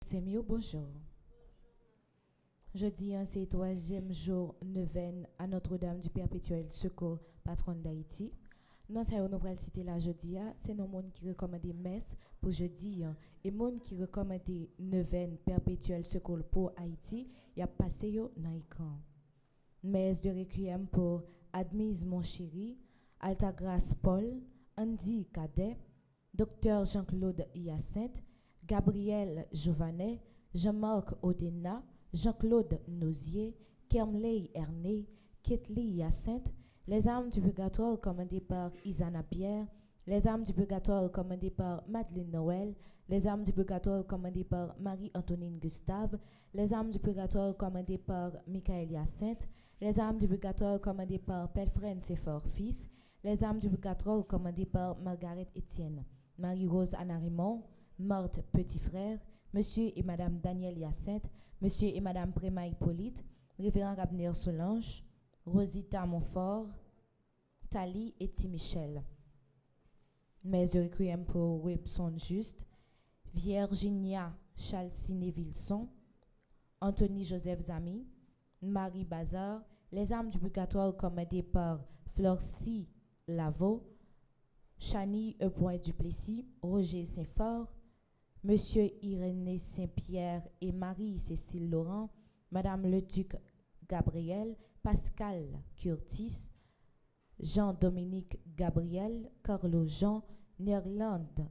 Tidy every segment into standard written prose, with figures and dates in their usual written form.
C'est mieux, bonjour. Jeudi, c'est le troisième jour neuvaine à Notre-Dame du Perpétuel Secours, patronne d'Haïti. Nous allons citer la jeudi, c'est nos monde qui recommande des messes pour jeudi. Et monde qui recommande des neuvaine perpétuel secours pour Haïti, il a passé dans l'écran. Messe de requiem pour Admise mon chéri, Altagrace Paul, Andy Cadet, Docteur Jean-Claude Hyacinthe, Gabriel Jovanet, Jean-Marc Odena, Jean-Claude Nozier, Kermley Ernée, Ketli Hyacinthe, les âmes du purgatoire commandées par Isana Pierre, les âmes du purgatoire commandées par Madeleine Noël, les âmes du purgatoire commandées par Marie-Antonine Gustave, les âmes du purgatoire commandées par Michael Hyacinthe, les âmes du purgatoire commandées par Pelfren Sefor Fils, les âmes du purgatoire commandées par Margaret Etienne, Marie-Rose Anna Raymond, Marthe Petit Frère, Monsieur et Madame Daniel Hyacinthe, Monsieur et Madame Préma Hippolyte, Révérend Rabner Solange, Rosita Montfort, Tali et Michel. Messe de requiem pour Webson Juste, Virginia Chalciné Vilson, Anthony Joseph Zami, Marie Bazar, les âmes du purgatoire commandées par Florcy Lavaux, Chani E. Duplessis, Roger Saint-Fort, Monsieur Irénée Saint-Pierre et Marie-Cécile Laurent, Madame Le-Duc Gabriel, Pascal Curtis, Jean-Dominique Gabriel, Carlo Jean, Nerland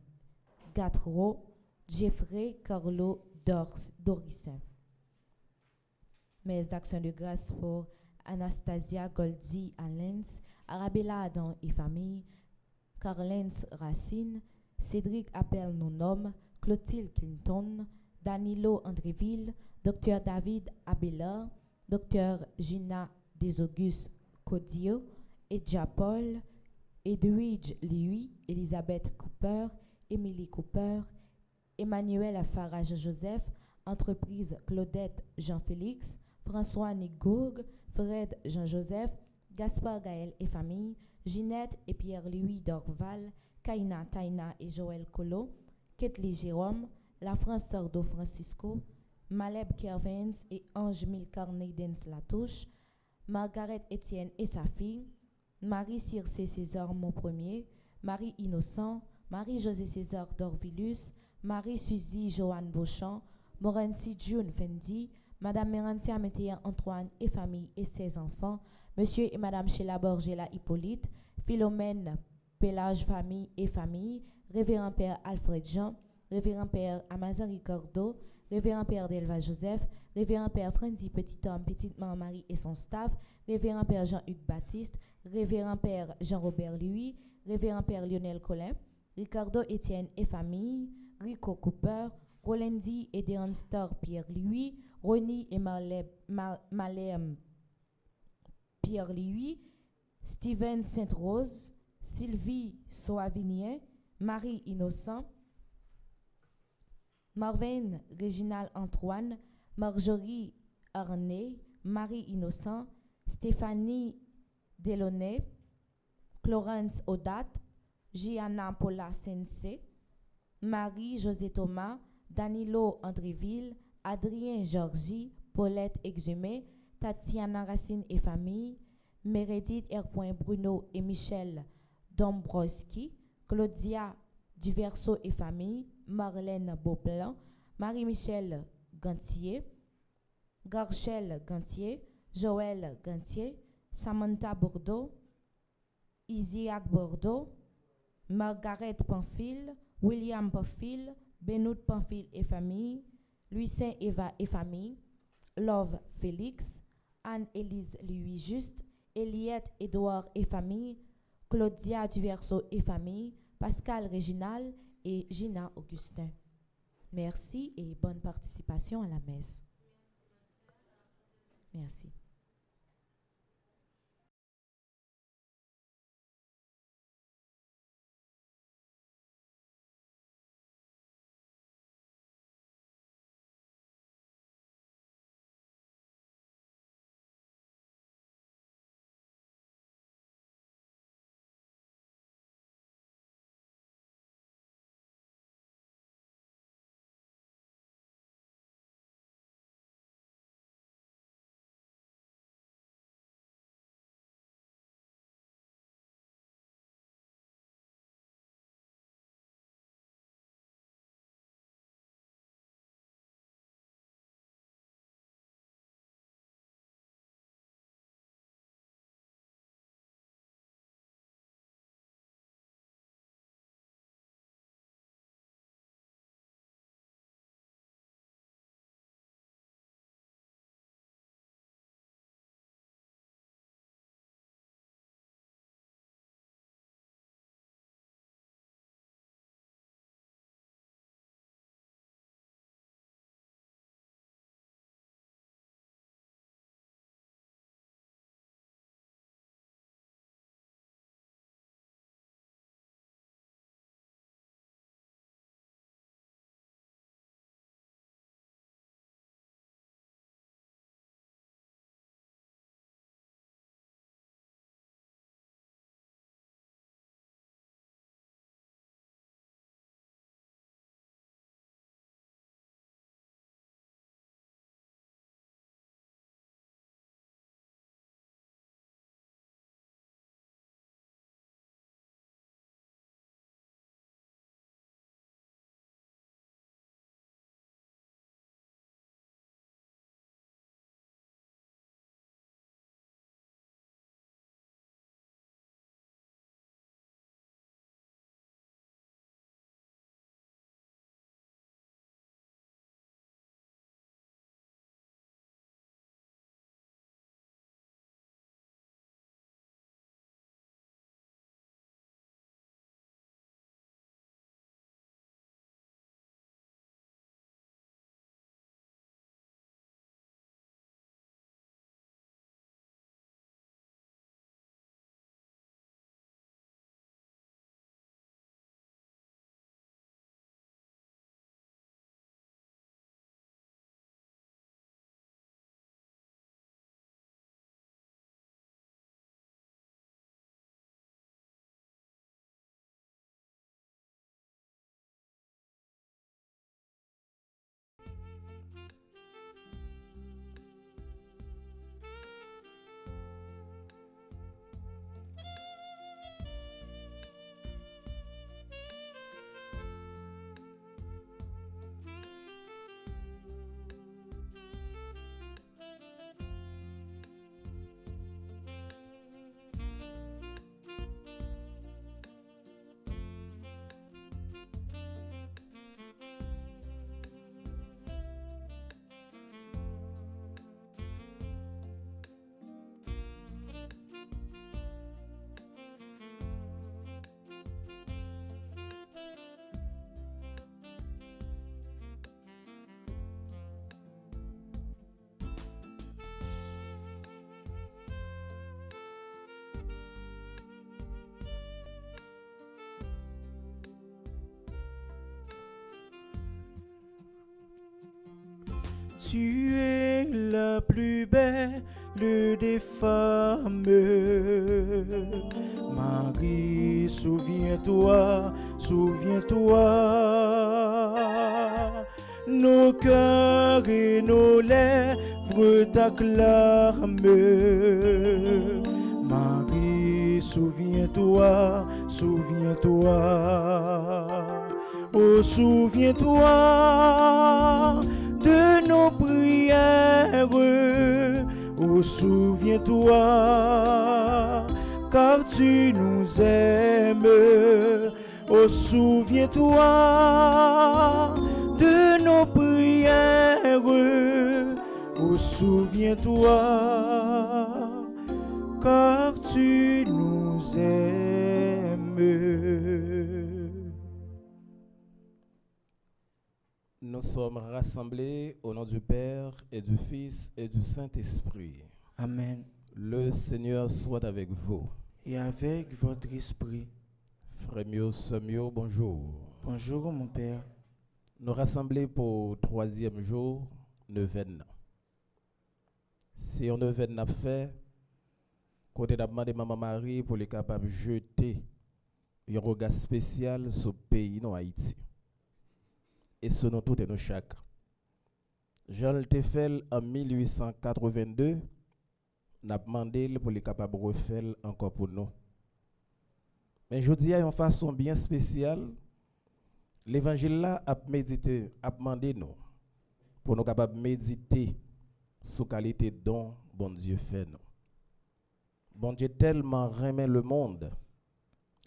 Gatro, Jeffrey Carlo Dorissin. Messe d'action de grâce pour Anastasia Goldi Allens, Arabella Adam et famille, Carlens Racine, Cédric Appel Nonom, Clotilde Clinton, Danilo Andréville, Dr David Abela, Dr Gina Desaugustes Codio, Edja Paul, Edwidge Louis, Elisabeth Cooper, Émilie Cooper, Emmanuel Farage Joseph, Entreprise Claudette Jean-Félix, François Nigourg, Fred Jean-Joseph, Gaspard Gaël et famille, Ginette et Pierre-Louis Dorval, Kaina Taina et Joël Colo, Ketli Jérôme, La France Sordo Francisco, Maleb Kervins et Ange Milcarné Dens Latouche, Margaret Étienne et sa fille, Marie Circé César Mon Premier, Marie Innocent, Marie-José César Dorvilus, Marie Suzy Joanne Beauchamp, Morency June Fendi, Madame Mérantia Météa Antoine et famille et ses enfants, Monsieur et Madame Sheila Borgela Hippolyte, Philomène Pélage famille et famille, Révérend Père Alfred Jean, Révérend Père Amazon Ricardo, Révérend Père Delva Joseph, Révérend Père Frandy Petit Homme, Petite Maman Marie et son staff, Révérend Père Jean-Hugues Baptiste, Révérend Père Jean-Robert Louis, Révérend Père Lionel Collin, Ricardo Étienne et famille, Rico Cooper, Rolendi et Deon Star Pierre Louis, Ronnie et Malem Pierre Louis, Steven Sainte-Rose, Sylvie Soavinien, Marie Innocent, Marvin Réginal Antoine, Marjorie Arnay, Marie Innocent, Stéphanie Delaunay, Clarence Odat, Gianna Paula Sense, Marie-José Thomas, Danilo Andréville, Adrien Georgie, Paulette Exhumé, Tatiana Racine et famille, Meredith R. Bruno et Michel Dombrowski, Claudia Duverso et famille, Marlène Beauplan, Marie-Michel Gantier, Garchelle Gantier, Joël Gantier, Samantha Bordeaux, Isiac Bordeaux, Margaret Pamphile, William Pamphile, Benoît Pamphile et famille, Lucien Eva et famille, Love Félix, Anne-Élise Louis Juste, Eliette Édouard et famille, Claudia Duverso et famille, Pascal Réginal et Gina Augustin. Merci et bonne participation à la messe. Merci. Tu es la plus belle des femmes. Marie, souviens-toi, souviens-toi. Nos cœurs et nos lèvres t'acclament. Marie, souviens-toi, souviens-toi. Oh, souviens-toi de nos prières Oh, souviens-toi, car tu nous aimes. Oh, souviens-toi de nos prières. Oh, souviens-toi, car tu nous aimes. Nous sommes rassemblés au nom du Père et du Fils et du Saint-Esprit. Amen. Le Seigneur soit avec vous. Et avec votre esprit. Frère mio, sœur mio, bonjour. Bonjour mon Père. Nous rassemblés pour le 3e jour, neuvaine. Si on neuvaine n'a fait, côté d'abord de Maman Marie pour les capables de jeter un regard spécial sur le pays, non Haïti. Et ce nous tout et nous chaque. Jean le fait en 1882, n'a demandé pour les capables de refaire encore pour nous. Mais je dis à une façon bien spéciale, l'évangile là a médité, a demandé nous pour nous capables méditer sur qualité don bon Dieu fait nous. Bon Dieu tellement remet le monde,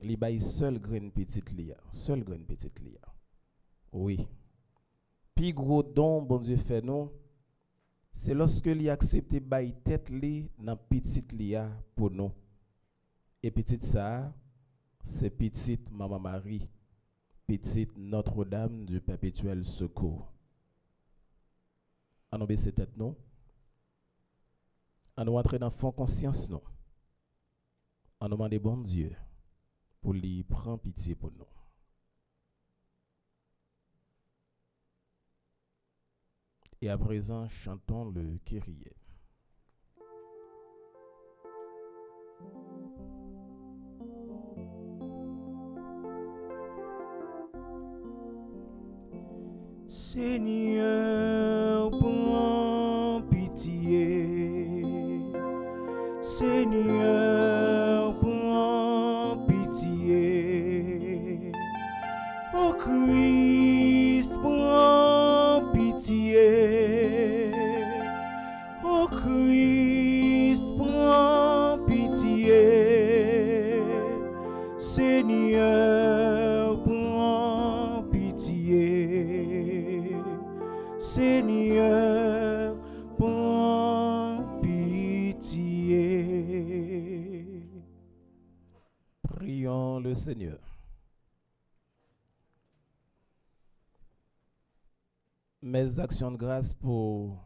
il baille seul graine petite lia, seul graine petite lia. Oui. Puis gros don bon Dieu fait nous, c'est lorsque il accepte baille tête li dans petite lia pour nous. Et petite ça, c'est petite Maman Marie, petite Notre-Dame du Perpétuel Secours. On baisse tête nous. On entrer dans fond conscience nous. On demande bon Dieu pour lui prendre pitié pour nous. Et à présent, chantons le Kyrie. Seigneur, prends pitié. Seigneur, prends pitié. Oh Christ, prends pitié. Oh Christ, prends pitié. Seigneur, prends pitié. Seigneur, prends pitié. Prions le Seigneur. Mes actions de grâce pour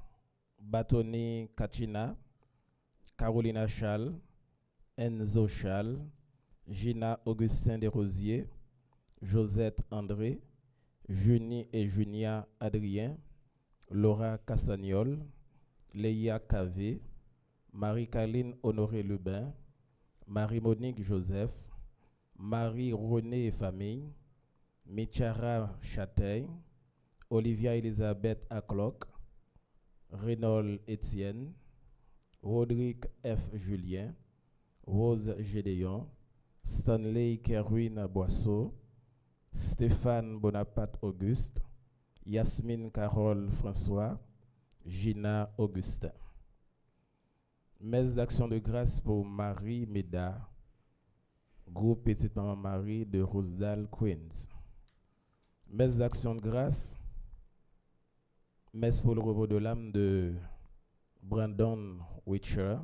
Batoni Kachina, Carolina Chal, Enzo Chal, Gina Augustin Desrosiers, Josette André, Junie et Junia Adrien, Laura Cassagnol, Leia Cavé, Marie-Caline Honoré Lubin, Marie-Monique Joseph, Marie-Renée et famille, Michara Châtaigne, Olivia Elisabeth Acloc, Reynold Etienne, Rodrigue F. Julien, Rose Gédéon, Stanley Kerwin Boisseau, Stéphane Bonaparte Auguste, Yasmine Carole François, Gina Augustin. Messe d'action de grâce pour Marie Méda, groupe Petite Maman Marie de Rosedale, Queens. Messe d'action de grâce, messe pour le repos de l'âme de Brandon Witcher,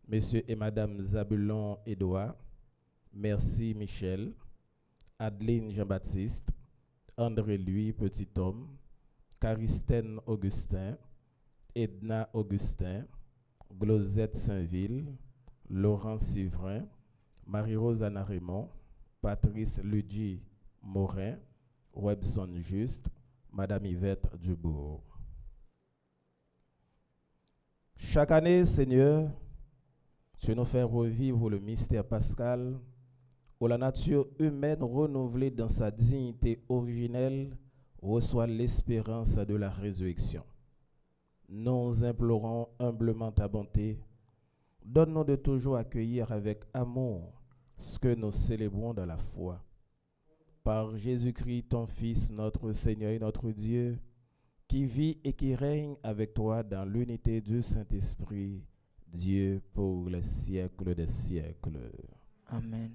Monsieur et Madame Zabulon Edouard, Merci Michel, Adeline Jean-Baptiste, André Louis Petit Homme, Caristène Augustin, Edna Augustin, Glosette Saint-Ville, Laurent Sivrin, Marie-Rose Anna Raymond, Patrice Ludgy Morin, Webson Juste, Madame Yvette Dubourg. Chaque année, Seigneur, tu nous fais revivre le mystère pascal où la nature humaine renouvelée dans sa dignité originelle reçoit l'espérance de la résurrection. Nous implorons humblement ta bonté. Donne-nous de toujours accueillir avec amour ce que nous célébrons dans la foi. Par Jésus-Christ, ton Fils, notre Seigneur et notre Dieu, qui vit et qui règne avec toi dans l'unité du Saint-Esprit, Dieu pour les siècles des siècles. Amen.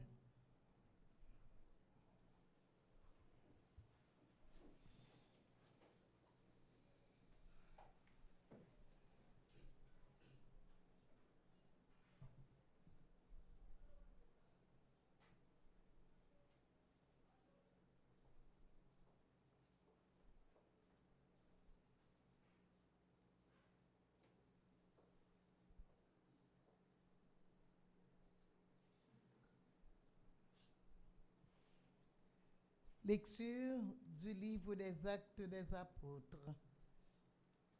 Lecture du livre des Actes des Apôtres.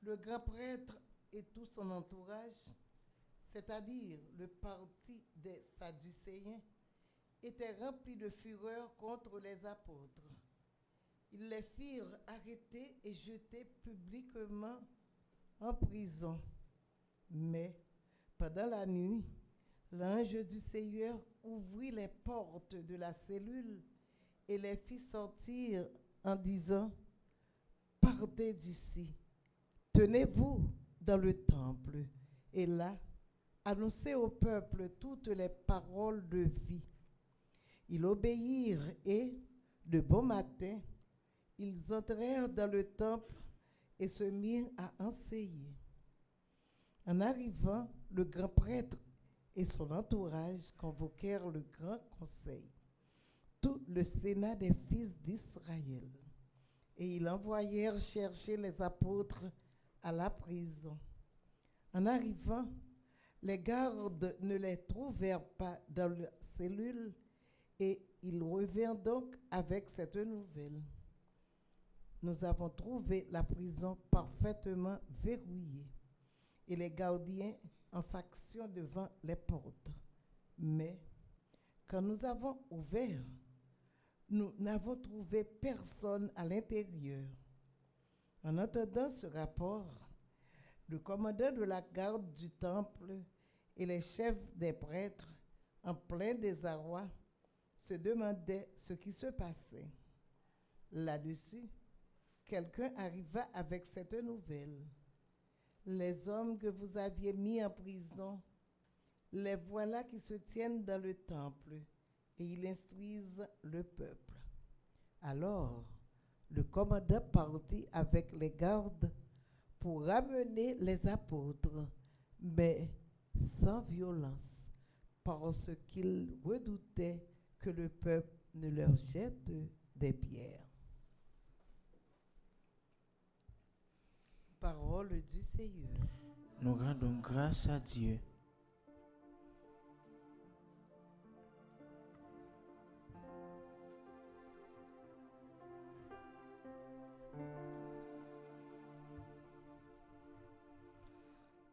Le grand prêtre et tout son entourage, c'est-à-dire le parti des Sadducéens, étaient remplis de fureur contre les apôtres. Ils les firent arrêter et jeter publiquement en prison. Mais pendant la nuit, l'ange du Seigneur ouvrit les portes de la cellule et les fit sortir en disant: « Partez d'ici, tenez-vous dans le temple, et là, annoncez au peuple toutes les paroles de vie. » Ils obéirent et, de bon matin, ils entrèrent dans le temple et se mirent à enseigner. En arrivant, le grand prêtre et son entourage convoquèrent le grand conseil, tout le sénat des fils d'Israël, et ils envoyèrent chercher les apôtres à la prison. En arrivant, les gardes ne les trouvèrent pas dans la cellule, et ils revinrent donc avec cette nouvelle: « Nous avons trouvé la prison parfaitement verrouillée, et les gardiens en faction devant les portes. Mais quand nous avons ouvert, nous n'avons trouvé personne à l'intérieur. » En entendant ce rapport, le commandant de la garde du temple et les chefs des prêtres, en plein désarroi, se demandaient ce qui se passait. Là-dessus, quelqu'un arriva avec cette nouvelle: « Les hommes que vous aviez mis en prison, les voilà qui se tiennent dans le temple, et ils instruisent le peuple. » Alors, le commandant partit avec les gardes pour ramener les apôtres, mais sans violence, parce qu'il redoutait que le peuple ne leur jette des pierres. Parole du Seigneur. Nous rendons grâce à Dieu.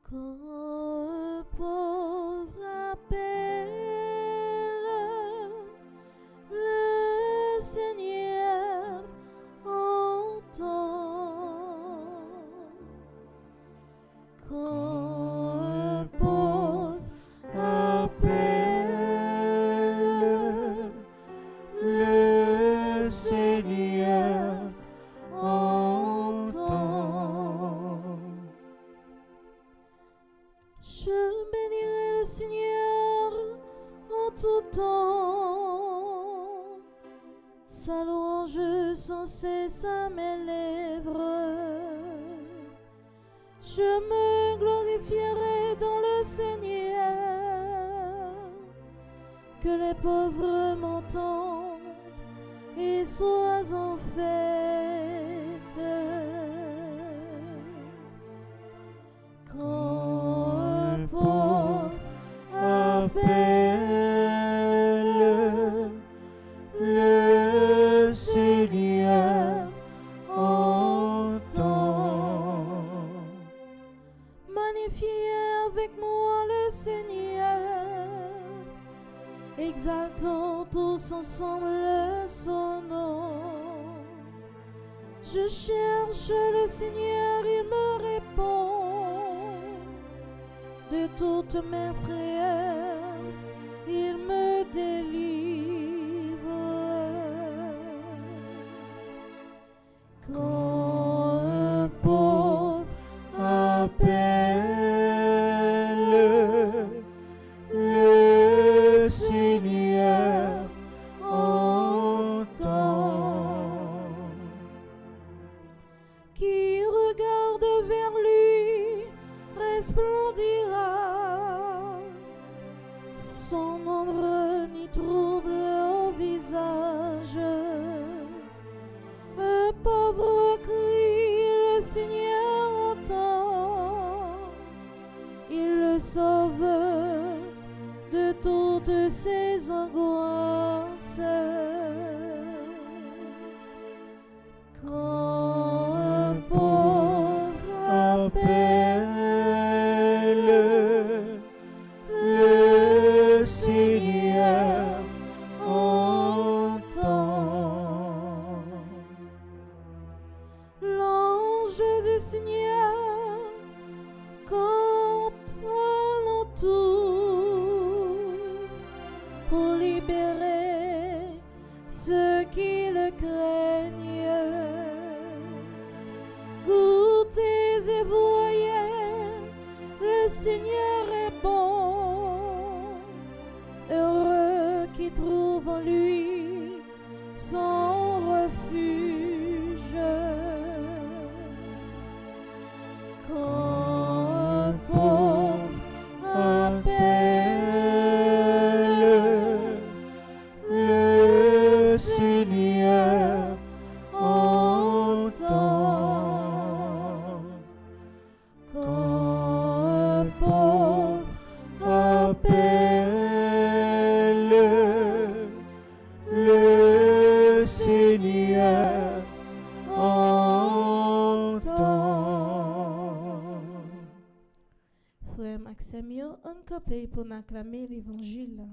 Quand un pauvre appelle, le Seigneur entend. Quand un pauvre appelle, le Seigneur entend. Je bénirai le Seigneur en tout temps. Sa louange sans cesse à mes lèvres. Je me glorifierai dans le Seigneur. Que les pauvres m'entendent et soient en fête. Quand un pauvre appelle, le Seigneur entend. Magnifiez avec moi le Seigneur, exaltons tous ensemble son nom. Je cherche le Seigneur, il me répond. De toutes mes frayeurs, il me délivre. Quand un pauvre resplendira, sans ombre ni trouble au visage. Un pauvre cri, le Seigneur entend, il le sauve de toutes ses angoisses. Quand un pauvre appelle, le Seigneur entend. L'ange du Seigneur campe alentour pour libérer ceux qui le craignent. Goûtez et voyez, le Seigneur est bon. Heureux qui trouve en lui son refuge. Quand un pauvre appelle, le Seigneur entend. Quand un pauvre appelle, le Seigneur entend. Frère Maximio, on campé pour acclamer l'évangile.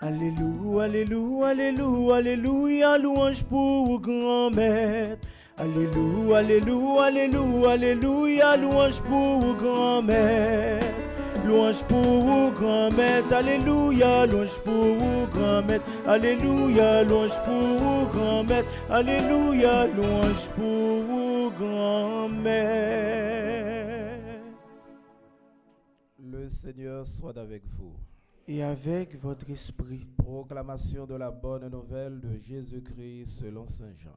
Alléluia, alléluia, alléluia, alléluia, louange pour grand maître. Alléluia, alléluia, alléluia, alléluia, louange pour grand maître. Louange pour grand maître, alléluia, louange pour grand maître, alléluia, louange pour grand maître, alléluia, louange pour grand maître. Le Seigneur soit avec vous. Et avec votre esprit, Proclamation de la bonne nouvelle de Jésus-Christ selon Saint Jean.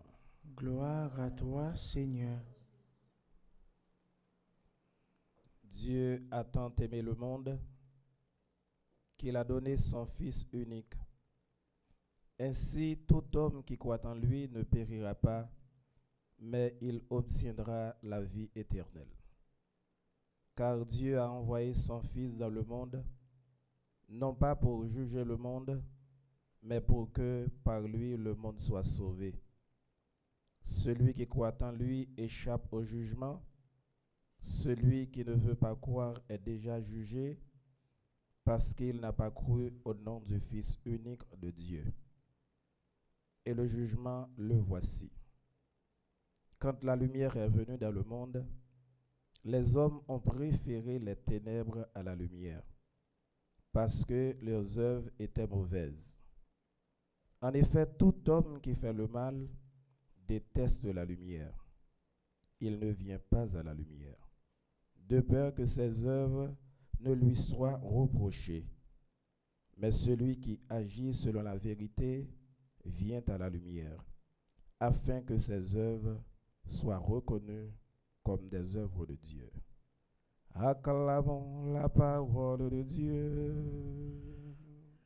gloire à toi, Seigneur. Dieu a tant aimé le monde qu'il a donné son Fils unique. Ainsi, tout homme qui croit en lui ne périra pas, mais il obtiendra la vie éternelle. Car Dieu a envoyé son Fils dans le monde, non pas pour juger le monde, mais pour que par lui le monde soit sauvé. Celui qui croit en lui échappe au jugement. Celui qui ne veut pas croire est déjà jugé parce qu'il n'a pas cru au nom du Fils unique de Dieu. Et le jugement, le voici. Quand la lumière est venue dans le monde, les hommes ont préféré les ténèbres à la lumière, parce que leurs œuvres étaient mauvaises. En effet, tout homme qui fait le mal déteste la lumière. Il ne vient pas à la lumière, de peur que ses œuvres ne lui soient reprochées. Mais celui qui agit selon la vérité vient à la lumière, afin que ses œuvres soient reconnues comme des œuvres de Dieu. Acclamons la parole de Dieu.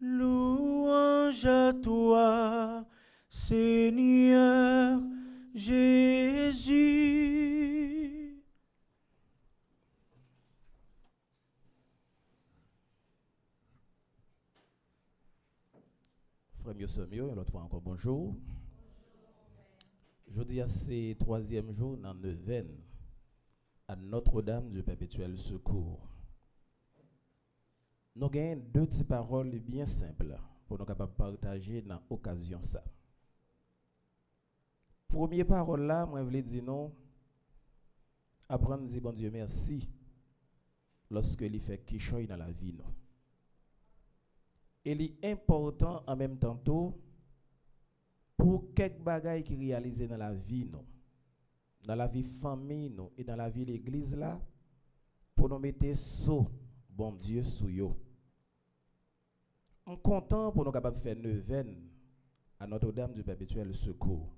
Louange à toi, Seigneur Jésus. Frère mieux, l'autre fois encore bonjour. Je dis à ces troisième jour dans neuvaine à Notre-Dame du Perpétuel Secours. Nous avons deux petites paroles bien simples pour nous capables de partager dans l'occasion ça. Première parole là, moi je voulais dire non, apprendre à dire bon Dieu merci lorsque il fait quelque chose dans la vie non. Et il est important en même temps tout pour quelques bagailles qui réalisent dans la vie non. dans la vie famille nous et dans la vie l'église là pour nous mettre sous bon Dieu sous yo. On content pour nous capable faire neuvaine à Notre-Dame du Perpétuel Secours.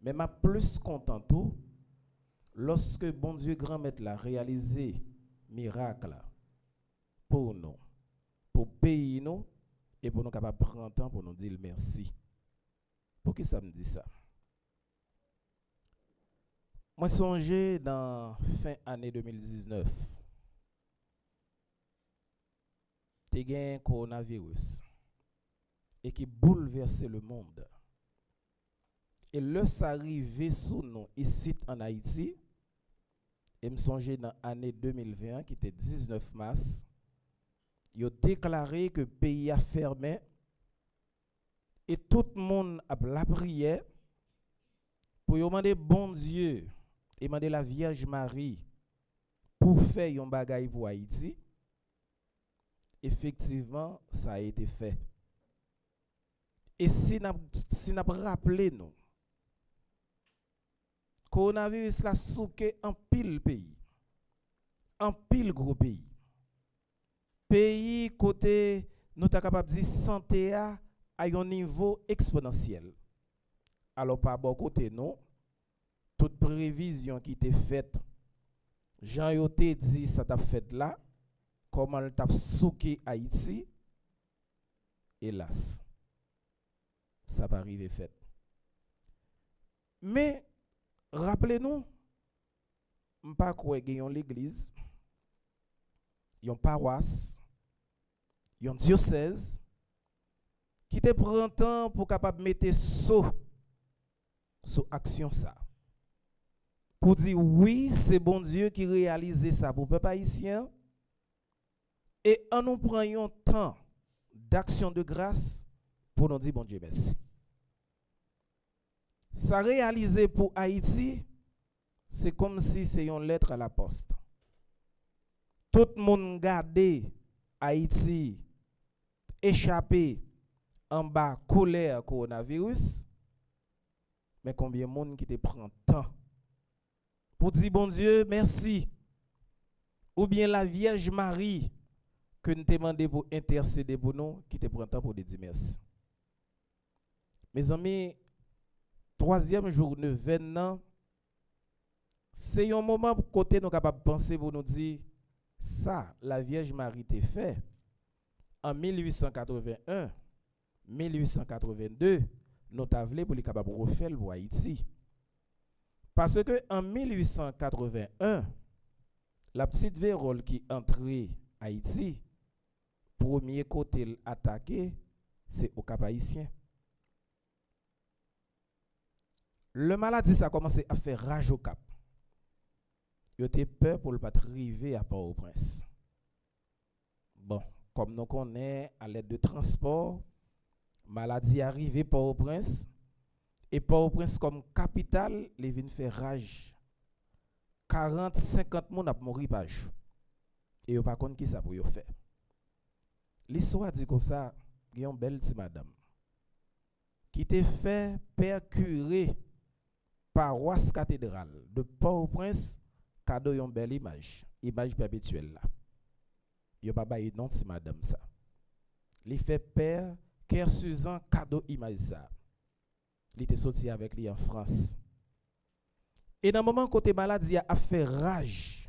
Mais ma plus content tout lorsque bon Dieu grand maître l'a réalisé miracle là, pour nous, pour payer nous et pour nous capable prendre temps pour nous dire merci. Pour qui ça me dit ça? Moi songé dans fin année 2019. T'es gain coronavirus et qui bouleversait le monde. Et lorsque ça arrivé sous nous ici en Haïti, et me songé dans l'année 2021 qui était 19 mars, il a déclaré que le pays a fermé et tout le monde a la prière pour demander bon Dieu et demander la Vierge Marie pour faire un bagage pour Haïti. Effectivement, ça a été fait. Et si nous rappelé nous, coronavirus la souké en pile pays, en pile gros pays. Pays côté nous sommes capables de dire santé à un niveau exponentiel. Alors par bon côté nous, toute prévision qui était faite, Jean yote dit ça t'a fait là, comment le t'a souké Haïti, hélas, ça va arriver fait. Mais rappelez-nous, pas quoi gagnons l'église, yon paroisse, yon diocèse qui te prend temps pour capable mettre sous action ça. Pour dire oui, c'est bon Dieu qui réalise ça pour peuple haïtien et en nous prenons temps d'action de grâce pour nous dire bon Dieu merci. Ça réalisé pour Haïti, c'est comme si c'est une lettre à la poste. Tout le monde garde Haïti échappé en bas colère coronavirus, mais combien de monde qui te prend temps pour dire bon Dieu merci, ou bien la Vierge Marie que nous te demandé pour intercéder pour nous, qui te prend temps pour dire merci. Mes amis, troisième journée, 20 ans, c'est un moment pour côté nous capable de penser pour nous dire ça, la Vierge Marie t'a fait en 1881, 1882, nous t'avons pour les capables de refaire pour Haïti. Parce que en 1881, la petite vérole qui entrait Haïti, premier côté attaqué, c'est au Cap Haïtien. Le maladie ça a commencé à faire rage au Cap. Il était peur pour ne pas arriver à Port-au-Prince. Bon, comme nous connaissons à l'aide de transport, maladie arrivée Port-au-Prince et Port-au-Prince comme capitale, les vins faire rage. 40-50 personnes ont mouru par jour. Et yo pas connait qui ça pour yo faire. L'histoire dit comme ça, il y a une belle petite madame qui te fait percurer paroisse cathédrale de Port-au-Prince cadeau une belle image perpétuelle là. Yo pas bailler non si madame ça. Li fait père Ker Suzan cadeau image ça. Li était sorti avec lui en France. Et dans le moment côté maladie a fait rage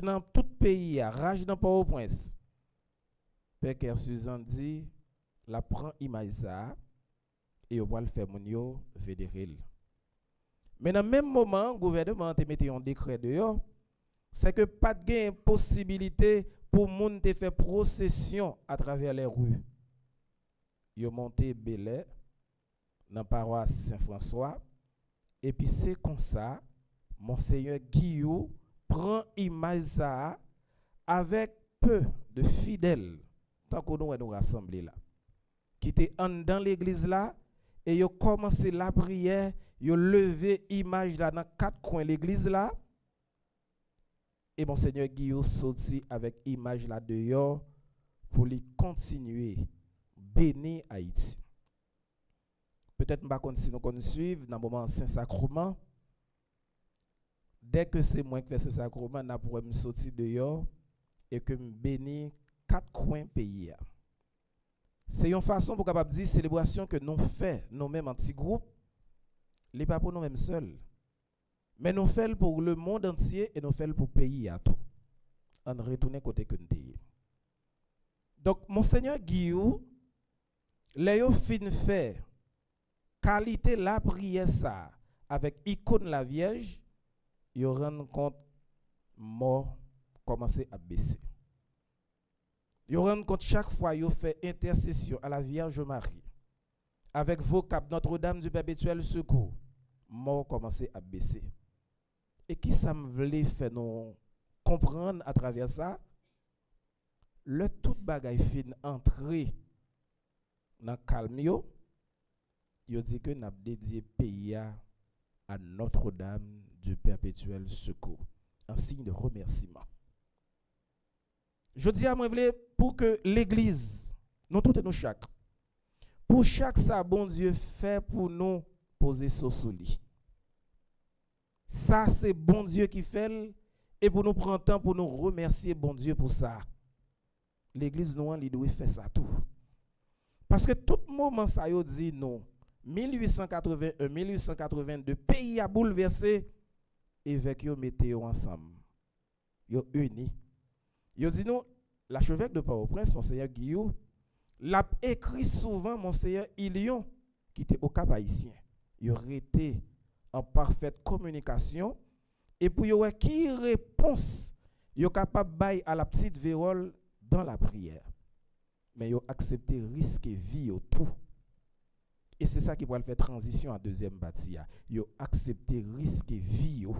dans tout pays, rage dans Port-au-Prince. Père Ker Suzan dit la prend image ça et on va le faire mon yo fédéral. Mais dans le même moment, le gouvernement a mis un décret dehors, c'est que pas de possibilité pour moun te faire procession à travers les rues. Yo monté Belay dans la paroisse Saint-François et puis c'est comme ça Monseigneur Guillaume prend image ça avec peu de fidèles tant que nous rassemblés là qui étaient dans l'église là et yo commencé la prière, yo levé image là dans quatre coins l'église là et Monseigneur Guillaume sorti avec image là dehors pour lui continuer bénir Haïti. Peut-être pas si nous suivre dans le moment Saint-Sacrement, dès que c'est moi qui fais ce sacrement, n'a pour me sortir dehors et que me bénir 4 coins pays. C'est une façon pour capable dire célébration que nous fait nous-mêmes en petit groupe, les pas pour nous-mêmes seuls. Mais nous faisons pour le monde entier et nous faisons pour le pays à tout. On retourne côté que nous sommes. Donc, Monseigneur Guillaume, les fin fait qualité la prière ça avec icône la Vierge, ils rendent compte mort commencer à baisser. Ils rendent compte chaque fois ils fait intercession à la Vierge Marie avec vocable Notre-Dame du Perpétuel Secours, mort commencer à baisser. Et qui ça me voulait faire nous comprendre à travers ça? Le tout bagay fin entrer dans calme yo dit que n'a dédié pays à Notre-Dame du Perpétuel Secours en signe de remerciement. Je dis à moi pour que l'église nous tout et nous chaque pour chaque ça bon Dieu fait pour nous poser sous lit. Ça c'est bon Dieu qui fait et pour nous prendre temps pour nous remercier bon Dieu pour ça. L'église nous elle doit faire ça tout. Parce que tout moment ça yo dit non 1881 1882 pays a bouleversé évêque yo mettez yo ensemble. Yo unis. Yo dit nous l'archevêque de Port-au-Prince Monseigneur Guillaume l'a écrit souvent Monseigneur Ilion qui était au Cap Haïtien. Yo été en parfaite communication et pour yo qui réponse yo capable bail à la petite vérole dans la prière. Mais yo accepté risquer vie au tout. Et c'est ça qui va faire transition à deuxième bâti. Yo accepté risquer vie yo.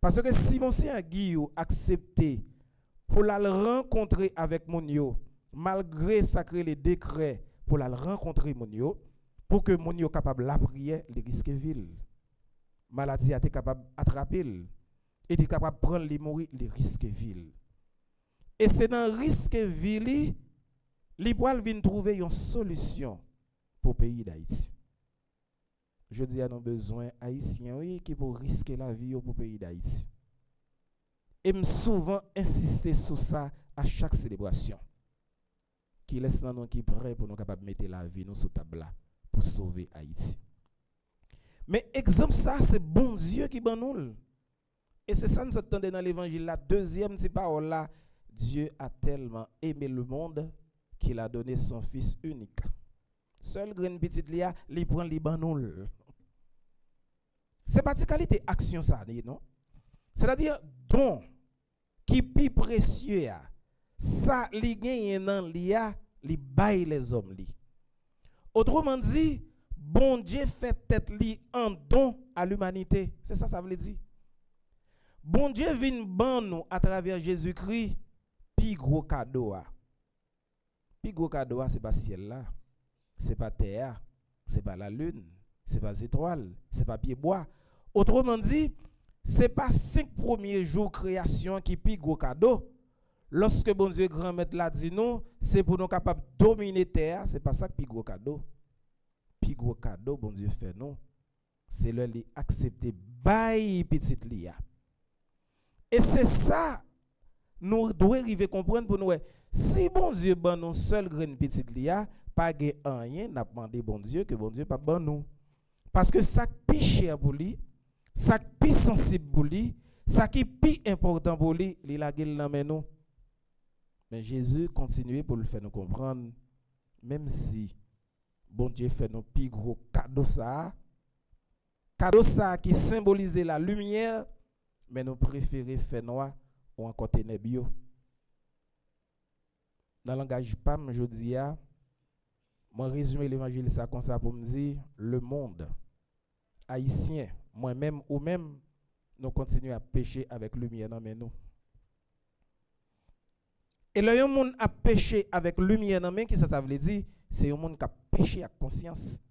Parce que si Monseigneur Guillaume accepté pour la rencontrer avec mon yo, malgré sacré les décrets pour la rencontrer mon yo, pour que mon yo capable la prière, les risques ville. Maladie a été capable d'attraper, et est capable de prendre les mourir, les risques ville. Et c'est dans le risque ville, les poils viennent trouver une solution pour le pays d'Haïti. Je dis à nos besoins haïtiens oui, qui pour risquer la vie pour le pays d'Haïti. Et me souvent insister sur ça à chaque célébration. Qui laisse dans nous qui prêt pour nous capables de mettre la vie nous sur table pour sauver Haïti. Mais exemple ça c'est bon Dieu qui ban nous. Et c'est ça nous attendons dans l'évangile la deuxième petite parole là, Dieu a tellement aimé le monde qu'il a donné son fils unique. Seul grain petite lia, li prend li ban nous. C'est pas de qualité action ça non. C'est-à-dire don qui plus précieux ça li gagne nan lia li bail les hommes li. Autrement dit, bon Dieu fait tête li en don à l'humanité. C'est ça ça veut dire. Bon Dieu vient ban nous à travers Jésus-Christ pi gros cadeau a. Pi gros cadeau a c'est pas ciel là. C'est pas terre, c'est pas la lune, c'est pas étoile, c'est pas pied bois. Autrement dit, c'est pas 5 premiers jours création qui pi gros cadeau. Lorsque bon Dieu grand maître l'a dit nous, c'est pour nous capables de dominer terre, c'est pas ça qui pi gros cadeau. Pi gros cadeau bon Dieu fait nous, c'est le li accepter bail petite lia. Et c'est ça nous devons arriver comprendre pour nous si bon Dieu ban nous seul grain petite lia, pas rien n'a demandé bon Dieu que bon Dieu pas ban nous. Parce que ça qui cher pour lui, ça qui sensible pour lui, ça qui plus important pour lui, il a gagné dans nous. Mais Jésus continue pour le faire nous comprendre, même si bon Dieu fait nos plus gros cadeau ça qui symbolise la lumière, mais nous préférons faire noir ou encore ténébreux. Dans le langage PAM, je dis, moi résumer l'évangile ça comme ça pour me dire, le monde haïtien, moi-même ou même, nous continuons à pécher avec lumière dans nous. Et là, un monde a péché avec lumière dans main, qui ça veut dire, c'est un monde qui a péché à conscience.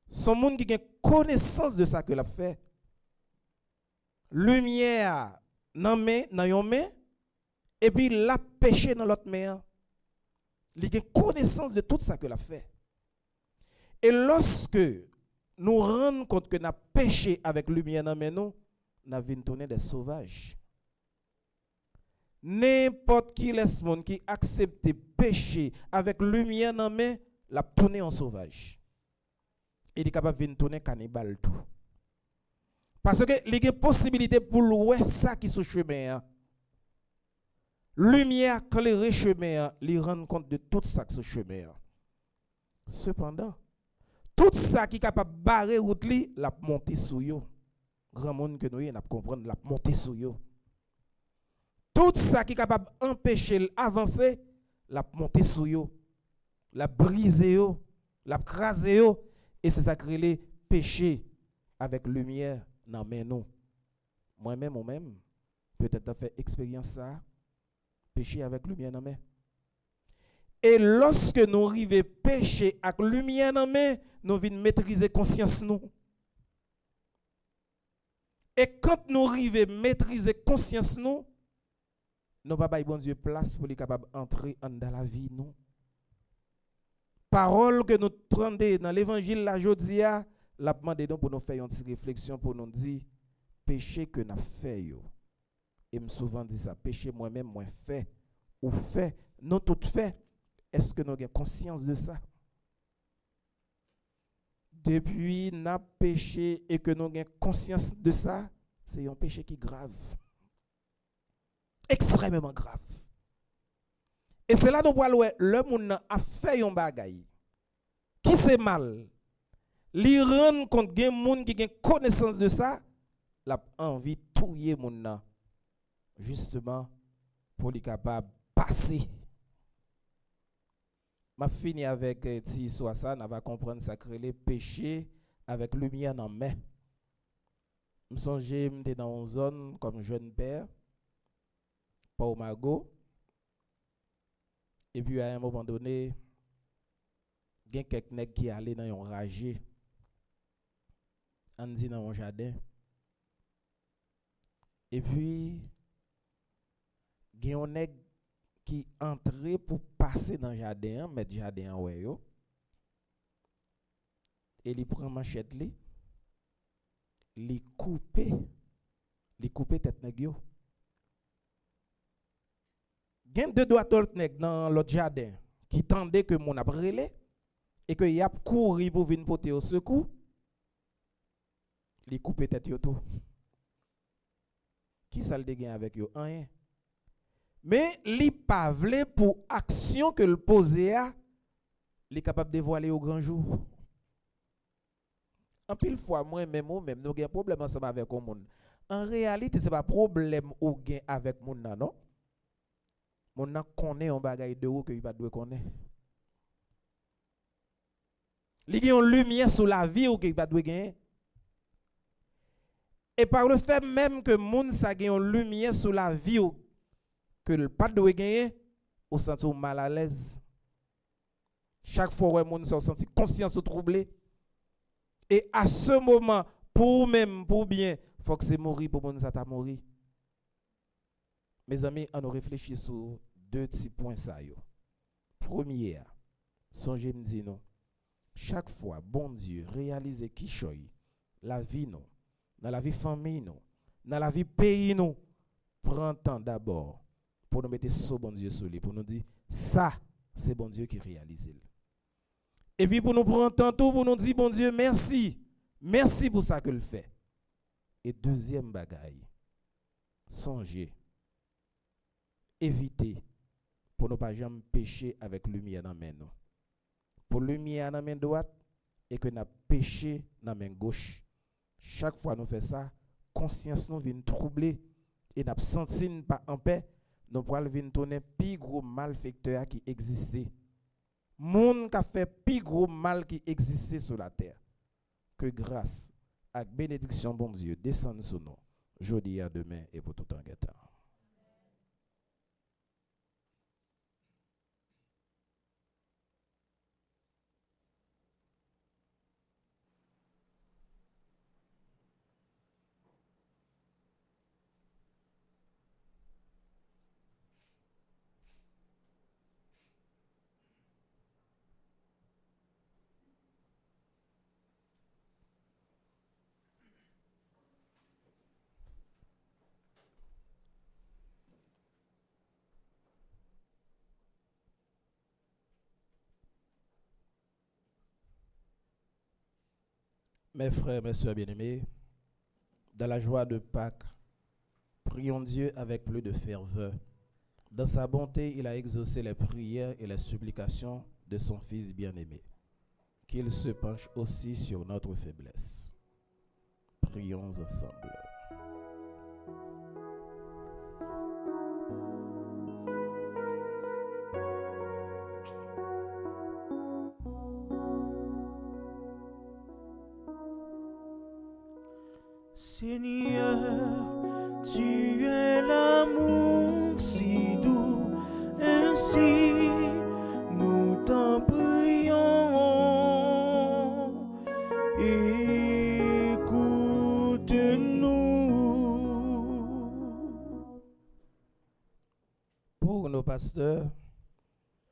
Son monde qui a connaissance de ça que l'a fait. Lumière dans main, dans yon main, et puis l'a péché dans l'autre main. Il a connaissance de tout ça que l'a fait. Et lorsque nous rendre compte que nous péché avec lumière dans nous, nous venons tourner des sauvages. N'importe qui laisse monde qui accepte péché avec lumière dans main, la tourner en sauvage. Il est capable de venir tourner cannibale tout. Parce que il y a une possibilité pour louer ça qui sur chemin. Lumière éclairer chemin, il rend compte de tout ça qui sur chemin. Cependant, tout ça qui est capable de barrer route li, la monter sous yo. Grand monde que nous y n'a comprendre la monter sous yo. Tout ça qui est capable d'empêcher l'avancer, la monter sous yo, la briser yo, la craser yo, et c'est ça qui est péché avec lumière dans main nous. Moi-même ou même peut-être fait expérience ça, péché avec lumière dans main. Et lorsque nous arrivons péché avec lumière dans main, nous venons maîtriser conscience nous. Et quand nous arrivons maîtriser conscience nous, nous pas bon Dieu place pour les capable entrer dans la vie nous. Parole que nous entendons dans l'évangile la jodia, la demande nous pour nous faire une petite réflexion pour nous dire péché que nous fait yo. Et me souvent dit ça, péché moi-même moi fait ou fait, non tout fait. Est-ce que nous avons conscience de ça? Depuis nous péché et que nous avons conscience de ça, c'est un péché qui est grave. Extrêmement grave. Et c'est là nous voyons le monde a fait un bagay qui c'est mal. Li rend compte gen moun qui gen connaissance de ça, la envie touyer moun justement pour li capable passer. M'a fini avec ti histoire ça, on va comprendre ça créer les péchés avec lumière dans main. Me songe m'était dans une zone comme jeune père pas au Mago. Et puis à un moment donné, il y a quelques nègres qui allaient dans un ragé. On dit dans un jardin. Et puis il y a un nègre qui entrait pour passer dans le jardin, mettre le jardin en ouais. Et il prend machette li, il coupe tête nègre. Gen deux doigts nèg dans l'autre jardin qui tendait que mon a brûlé et que y a couru pour venir porter au secours. Li couper tête yo tout. Qui ça le dégain avec yo rien. Mais li pa vle pour action que le posé a, li capable de dévoiler au grand jour. En pile fois moi même ou même nous gen problème ensemble avec au monde. En réalité c'est pas problème ou gen avec moun nan non. Mon nan connaît un bagay de ou que il pas doit connaître. Li gen une lumière sur la vie ou que il pas doit gagner. Et par le fait même que moun sa gen une lumière sur la vie ou que le pas doit gagner, ou senti mal à l'aise. Chaque fois où moun sa senti conscience troublée. Et à ce moment pour même pour bien, faut que c'est mourir pour moun sa ta mourir. Mes amis, on réfléchit sur deux petits points ça yo. Premier, songez me dire non. Chaque fois bon Dieu réalise qui choy la vie nous, dans la vie famille nous, dans la vie pays nous, prend temps d'abord pour nous mettre ce bon Dieu sur lui pour nous dire ça c'est bon Dieu qui réalise. Et puis pour nous prendre temps tout pour nous dire bon Dieu merci. Merci pour ça que le fait. Et deuxième bagaille, songez éviter pour ne pas jamais pécher avec lumière dans main nous. Pour lumière dans main droite et que n'a péché dans main gauche. Chaque fois nous fait ça, conscience nous vient troubler et n'a senti pas en paix, nous pourrons venir tourner plus gros malfaiteur qui existait. Monde qui a fait plus gros mal qui existait sur la terre. Que grâce et bénédiction bon Dieu descende sur nous. Jeudi à demain et pour tout en temps. Mes frères, mes sœurs bien-aimés, dans la joie de Pâques, prions Dieu avec plus de ferveur. Dans sa bonté, il a exaucé les prières et les supplications de son Fils bien-aimé. Qu'il se penche aussi sur notre faiblesse. Prions ensemble. Seigneur, tu es l'amour si doux, ainsi nous t'en prions. Écoute-nous. Pour nos pasteurs,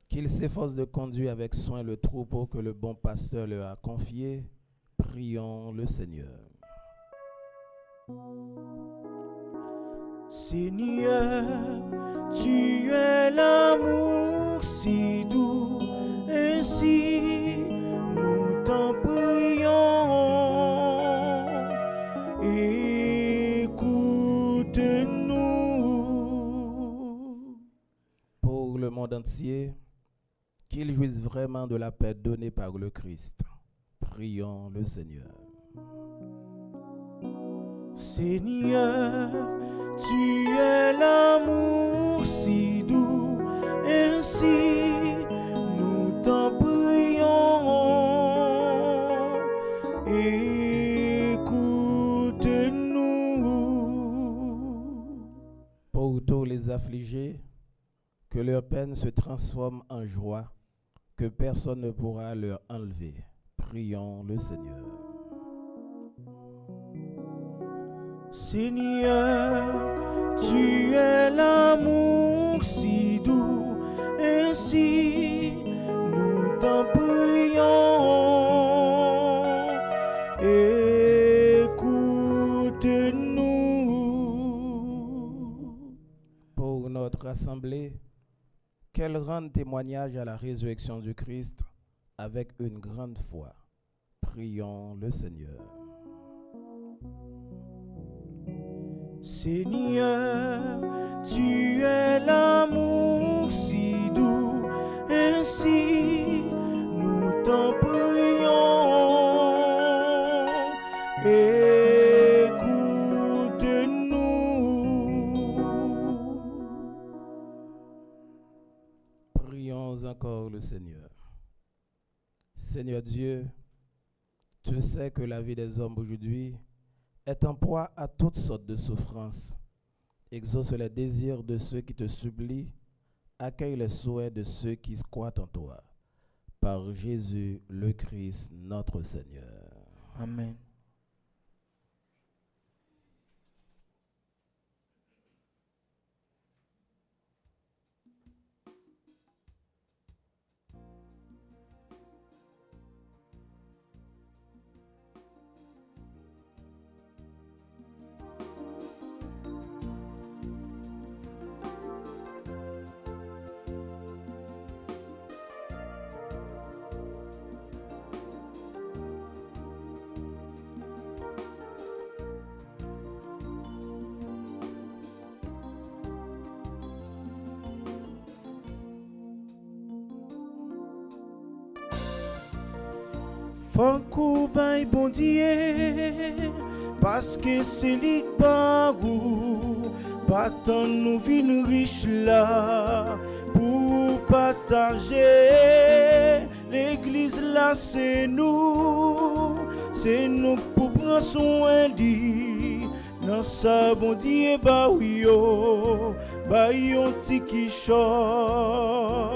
qu'ils s'efforcent de conduire avec soin le troupeau que le bon pasteur leur a confié, prions le Seigneur. Seigneur, tu es l'amour si doux, ainsi nous t'en prions. Écoute-nous. Pour le monde entier, qu'ils jouissent vraiment de la paix donnée par le Christ, prions le Seigneur. Seigneur, tu es l'amour si doux, ainsi nous t'en prions. Écoute-nous. Pour tous les affligés, que leur peine se transforme en joie, que personne ne pourra leur enlever. Prions le Seigneur. Seigneur, tu es l'amour si doux, ainsi nous t'en prions. Écoute-nous. Pour notre assemblée, qu'elle rende témoignage à la résurrection du Christ avec une grande foi. Prions le Seigneur. Seigneur, tu es l'amour si doux, ainsi nous t'en prions. Écoute-nous. Prions encore le Seigneur. Seigneur Dieu, tu sais que la vie des hommes aujourd'hui est en proie à toutes sortes de souffrances. Exauce les désirs de ceux qui te supplient, accueille les souhaits de ceux qui croient en toi. Par Jésus le Christ, notre Seigneur. Amen. Faut qu'on baille bon Dieu, parce que c'est lui par où, pas tant nous vînes riches là, pour partager, l'église là c'est nous pour prendre soin d'y, dans sa bon Dieu bah oui yo, bah yon tiki chort.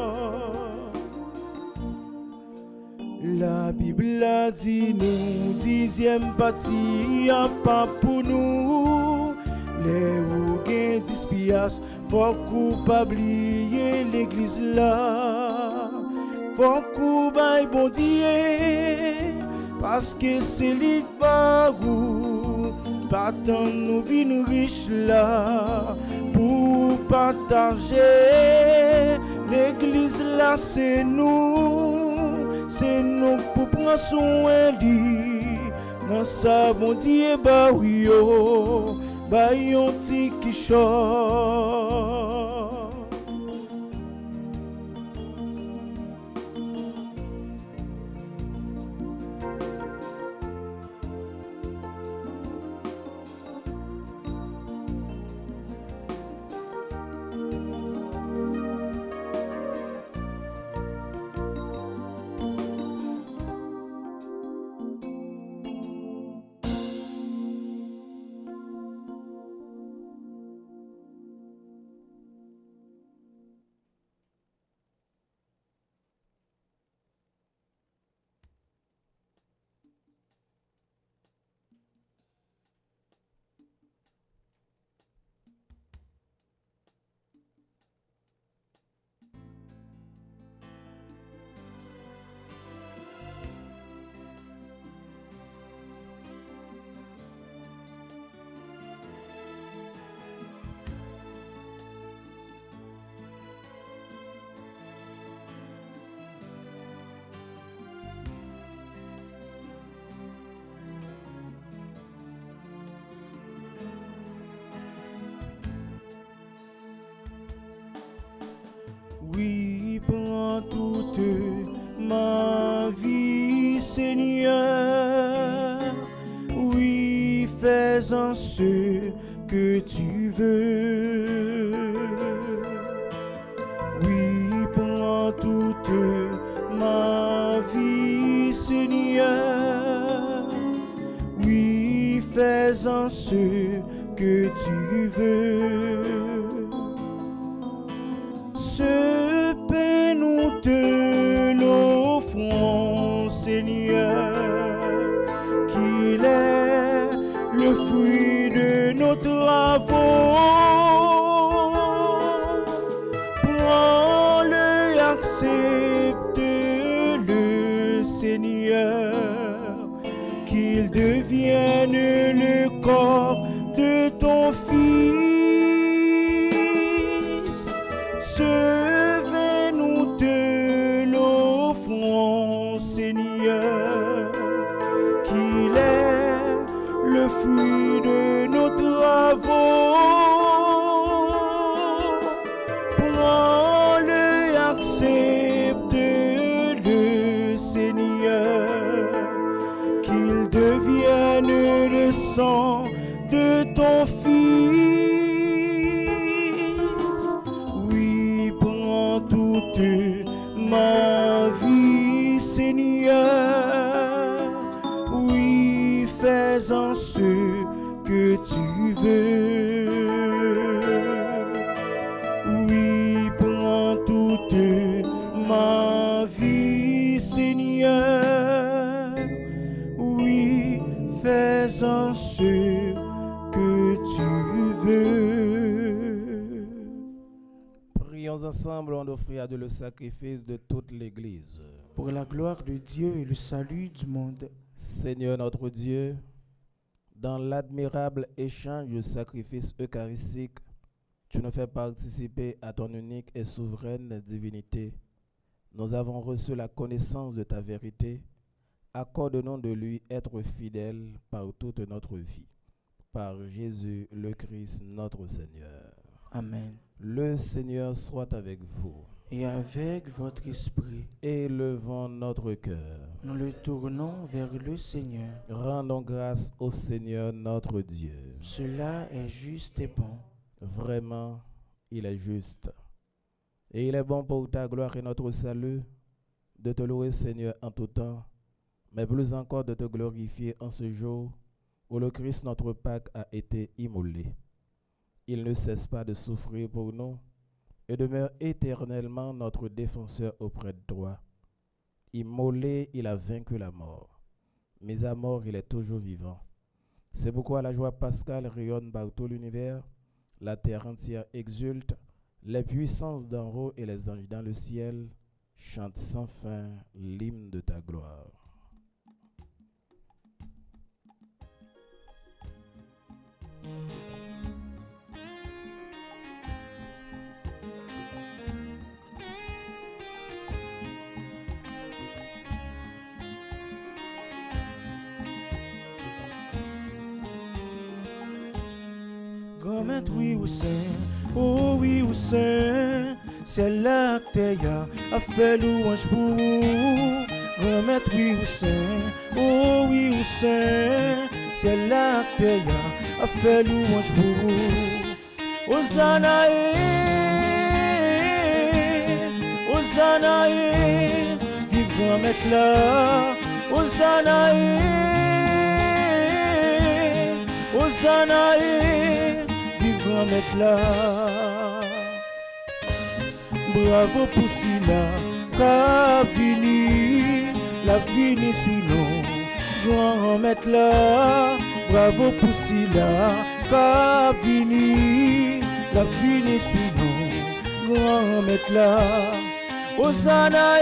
La Bible a dit nous, 10e partie a pas pour nous. Les ou gen 10 piastres, faut qu'on pas oublier l'église là. Faut qu'on baille bon Dieu, parce que c'est lui qui va ou, pas tant nous vînes riches là, pour partager, l'église là c'est nous pour prendre soin d'y, Dans sa bon Dieu, bah oui, oh, bah yon ti qui chante. Oui, prends toute ma vie, Seigneur. Oui, fais-en ce que tu veux. Oui, prends toute ma vie, Seigneur. Oui, fais-en ce que tu veux. Ce pain nous te l'offrons, Seigneur, qu'il est le fruit de nos travaux. Prends-le, accepte-le, Seigneur, qu'il devienne le corps de ton Fils. Ce vin nous te l'offrons, Seigneur, qu'il est le fruit de nos travaux. Prends-le, accepte-le, Seigneur, qu'il devienne le sang de ton Fils. Toute ma vie, Seigneur, oui, fais-en ce que tu veux. Oui, prends toute ma vie, Seigneur, oui, fais-en ce que tu veux. Prions ensemble, on offrira de le sacrifice de toute l'Église. Pour la gloire de Dieu et le salut du monde. Seigneur notre Dieu, dans l'admirable échange du sacrifice eucharistique, tu nous fais participer à ton unique et souveraine divinité. Nous avons reçu la connaissance de ta vérité. Accorde-nous de lui être fidèles par toute notre vie. Par Jésus le Christ notre Seigneur. Amen. Le Seigneur soit avec vous. Et avec votre esprit. Élevons notre cœur. Nous le tournons vers le Seigneur. Rendons grâce au Seigneur notre Dieu. Cela est juste et bon. Vraiment, il est juste. Et il est bon pour ta gloire et notre salut de te louer, Seigneur, en tout temps, mais plus encore de te glorifier en ce jour où le Christ, notre Pâque, a été immolé. Il ne cesse pas de souffrir pour nous et demeure éternellement notre défenseur auprès de toi. Immolé, il a vaincu la mort. Mis à mort, il est toujours vivant. C'est pourquoi la joie pascale rayonne par tout l'univers, la terre entière exulte, les puissances d'en haut et les anges dans le ciel chantent sans fin l'hymne de ta gloire. Grand maître, oui ou saint, oh oui ou saint, c'est là que t'es a fait louange pour vous. Grand maître, oui ou saint, oh oui ou saint, c'est là que t'es a fait louange pour vous. Hosanna, Hosanna, vive grand maître là. Hosanna, Hosanna, vive grand maître là. Bravo pour Silla, qu'a vini, la vini sous nous, grand maître là. Bravo pour Silla, qu'a vini, la vini sous nous, grand maître là. Hosanna,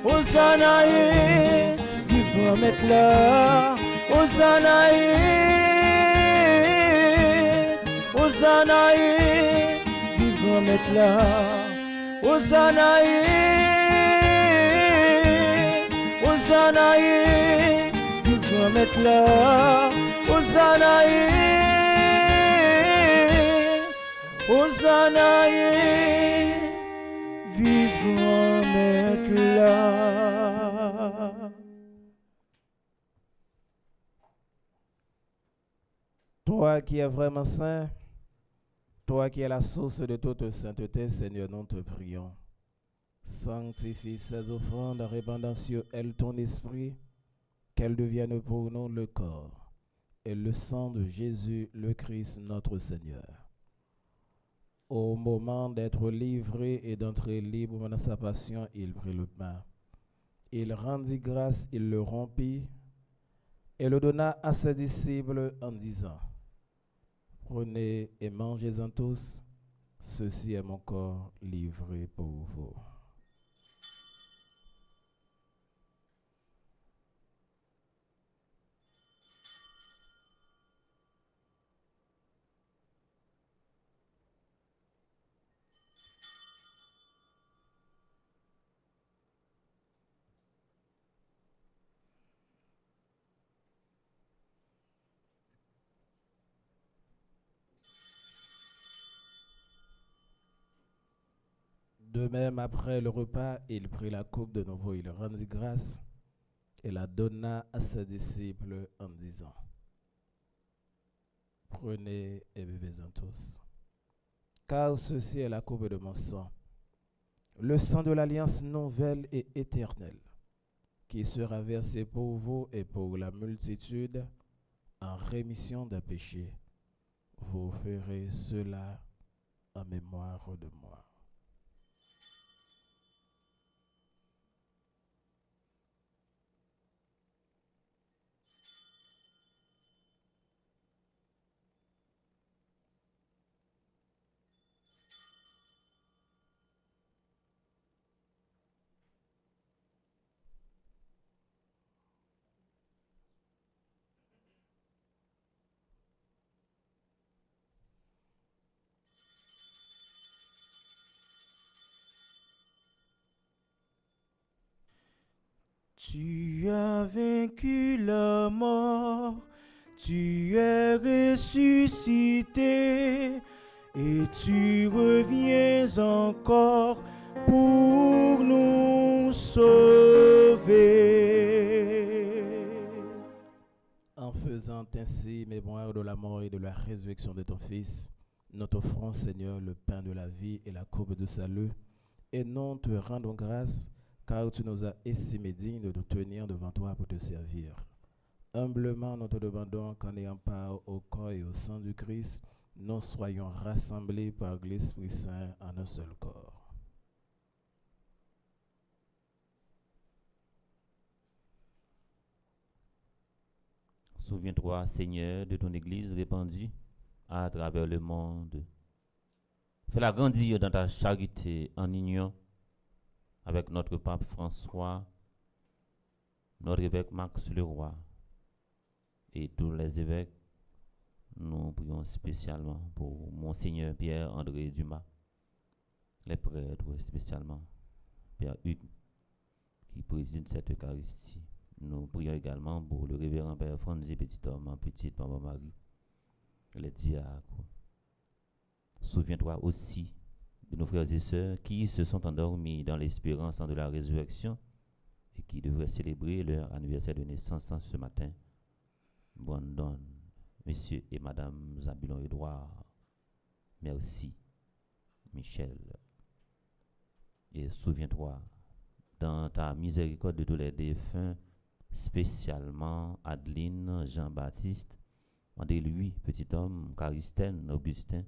Hosanna, vive grand maître là. Hosanna, Hosanna, vive grand maître là. Hosanna, Hosanna, vive grand maître là. Hosanna, Hosanna, vive grand maître là. Toi qui es vraiment saint, toi qui es la source de toute sainteté, Seigneur, nous te prions. Sanctifie ces offrandes en répandant sur elles ton esprit, qu'elles deviennent pour nous le corps et le sang de Jésus, le Christ, notre Seigneur. Au moment d'être livré et d'entrer libre dans sa passion, il prit le pain. Il rendit grâce, il le rompit et le donna à ses disciples en disant: prenez et mangez-en tous, ceci est mon corps livré pour vous. De même, après le repas, il prit la coupe de nouveau, il rendit grâce et la donna à ses disciples en disant: prenez et buvez-en tous, car ceci est la coupe de mon sang, le sang de l'alliance nouvelle et éternelle, qui sera versé pour vous et pour la multitude en rémission des péchés. Vous ferez cela en mémoire de moi. Tu as vaincu la mort, tu es ressuscité et tu reviens encore pour nous sauver. En faisant ainsi mémoire de la mort et de la résurrection de ton Fils, nous t'offrons, Seigneur, le pain de la vie et la coupe de salut, et nous te rendons grâce, car tu nous as estimés dignes de nous tenir devant toi pour te servir. Humblement, nous te demandons qu'en ayant part au corps et au sang du Christ, nous soyons rassemblés par l'Esprit Saint en un seul corps. Souviens-toi, Seigneur, de ton Église répandue à travers le monde. Fais-la grandir dans ta charité en union avec notre pape François, notre évêque Max le Roi et tous les évêques. Nous prions spécialement pour Monseigneur Pierre-André Dumas, les prêtres spécialement, Père Hugues, qui préside cette Eucharistie. Nous prions également pour le révérend Père Franzi, petit homme, petite maman Marie, les diacres. Souviens-toi aussi de nos frères et sœurs qui se sont endormis dans l'espérance de la résurrection et qui devraient célébrer leur anniversaire de naissance ce matin. Brandon, Monsieur et Madame Zabulon-Edouard, merci, Michel. Et souviens-toi, dans ta miséricorde de tous les défunts, spécialement Adeline, Jean-Baptiste, André-Louis, petit homme, Caristène, Augustin,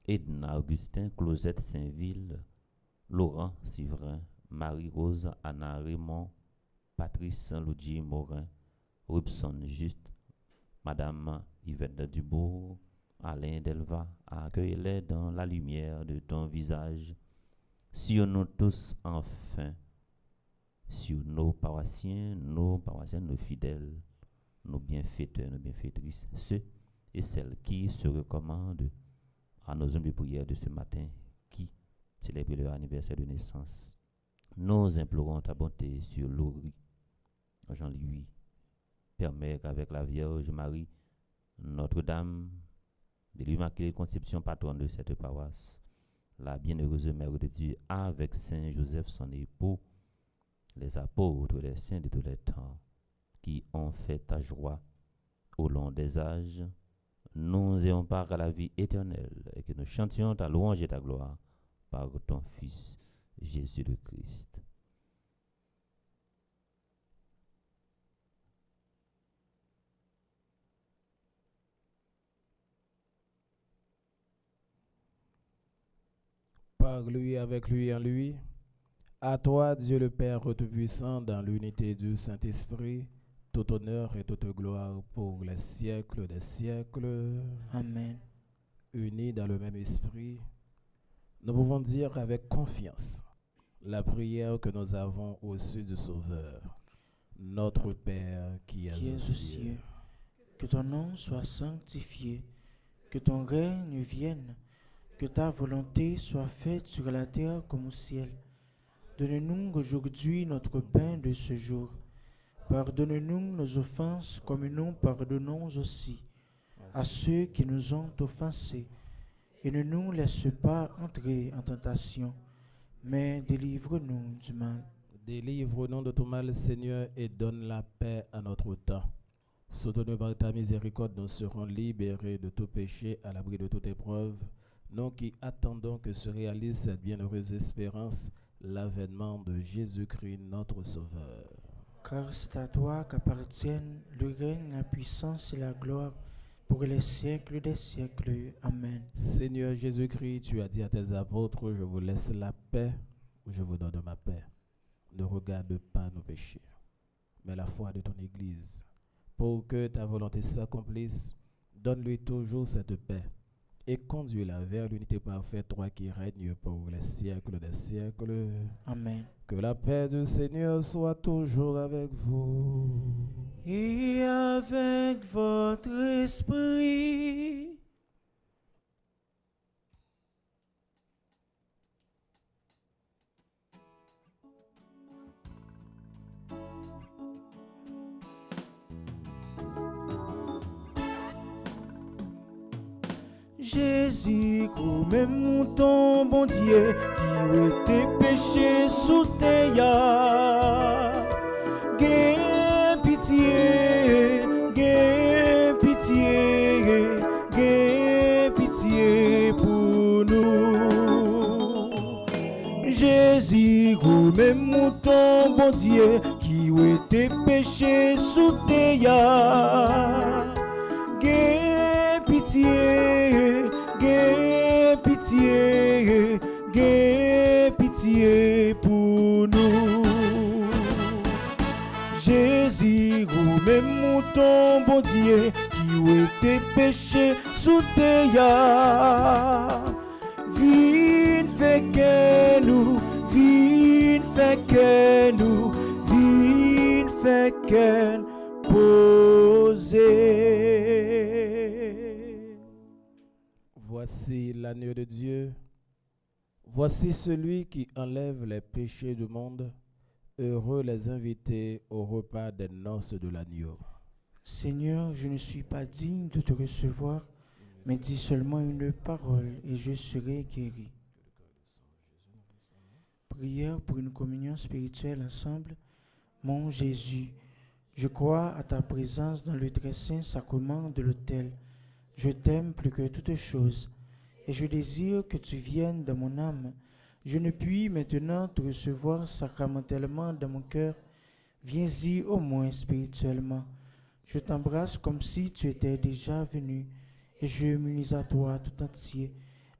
Edna, Augustin, Closette, Saint-Ville, Laurent, Sivrin, Marie-Rose, Anna, Raymond, Patrice, Lodji, Morin, Robson, Juste, Madame Yvette Dubourg, Alain Delva, accueille-les dans la lumière de ton visage, sur nous tous enfin, sur nos paroissiens, nos fidèles, nos bienfaiteurs, nos bienfaitrices, ceux et celles qui se recommandent à nos hommes de prière de ce matin qui célèbrent leur anniversaire de naissance. Nous implorons ta bonté sur Laurie, Jean-Louis, Père Mère avec la Vierge Marie, Notre-Dame de l'Immaculée Conception, patronne de cette paroisse, la bienheureuse Mère de Dieu, avec Saint Joseph, son époux, les apôtres, les saints de tous les temps, qui ont fait ta joie au long des âges, nous ayons part à la vie éternelle et que nous chantions ta louange et ta gloire par ton Fils, Jésus le Christ. Par lui, avec lui, en lui. À toi, Dieu le Père Tout-Puissant, dans l'unité du Saint-Esprit, tout honneur et toute gloire pour les siècles des siècles. Amen. Unis dans le même esprit, nous pouvons dire avec confiance la prière que nous avons reçue du Sauveur. Notre Père qui es aux cieux, que ton nom soit sanctifié, que ton règne vienne, que ta volonté soit faite sur la terre comme au ciel. Donne-nous aujourd'hui notre pain de ce jour. Pardonne-nous nos offenses comme nous pardonnons aussi à ceux qui nous ont offensés. Et ne nous laisse pas entrer en tentation, mais délivre-nous du mal. Délivre-nous de tout mal, Seigneur, et donne la paix à notre temps. Soutenus par ta miséricorde, nous serons libérés de tout péché, à l'abri de toute épreuve. Nous qui attendons que se réalise cette bienheureuse espérance, l'avènement de Jésus-Christ, notre Sauveur. Car c'est à toi qu'appartiennent le règne, la puissance et la gloire pour les siècles des siècles. Amen. Seigneur Jésus-Christ, tu as dit à tes apôtres, je vous laisse la paix, je vous donne ma paix. Ne regarde pas nos péchés, mais la foi de ton Église. Pour que ta volonté s'accomplisse, donne-lui toujours cette paix et conduis-la vers l'unité parfaite, toi qui règnes pour les siècles des siècles. Amen. Que la paix du Seigneur soit toujours avec vous. Et avec votre esprit. Jésus, même mouton, bon Dieu, qui était péché sous terre. Gain pitié, gain pitié, gain pitié pour nous. Jésus, même mouton, bon Dieu, qui était péché sous terre. Gain pitié, gain pitié, gain pitié pour nous. Jésus, ou même mouton, bon Dieu, qui était péché sous terre. Vine fait que nous, vine fait que nous, vine fait que nous poser. Voici l'agneau de Dieu. Voici celui qui enlève les péchés du monde. Heureux les invités au repas des noces de l'agneau. Seigneur, je ne suis pas digne de te recevoir, mais dis seulement une parole et je serai guéri. Prière pour une communion spirituelle ensemble. Mon Jésus, je crois à ta présence dans le très saint sacrement de l'autel. Je t'aime plus que toute chose et je désire que tu viennes dans mon âme. Je ne puis maintenant te recevoir sacramentellement dans mon cœur. Viens-y au moins spirituellement. Je t'embrasse comme si tu étais déjà venu et je m'unis à toi tout entier.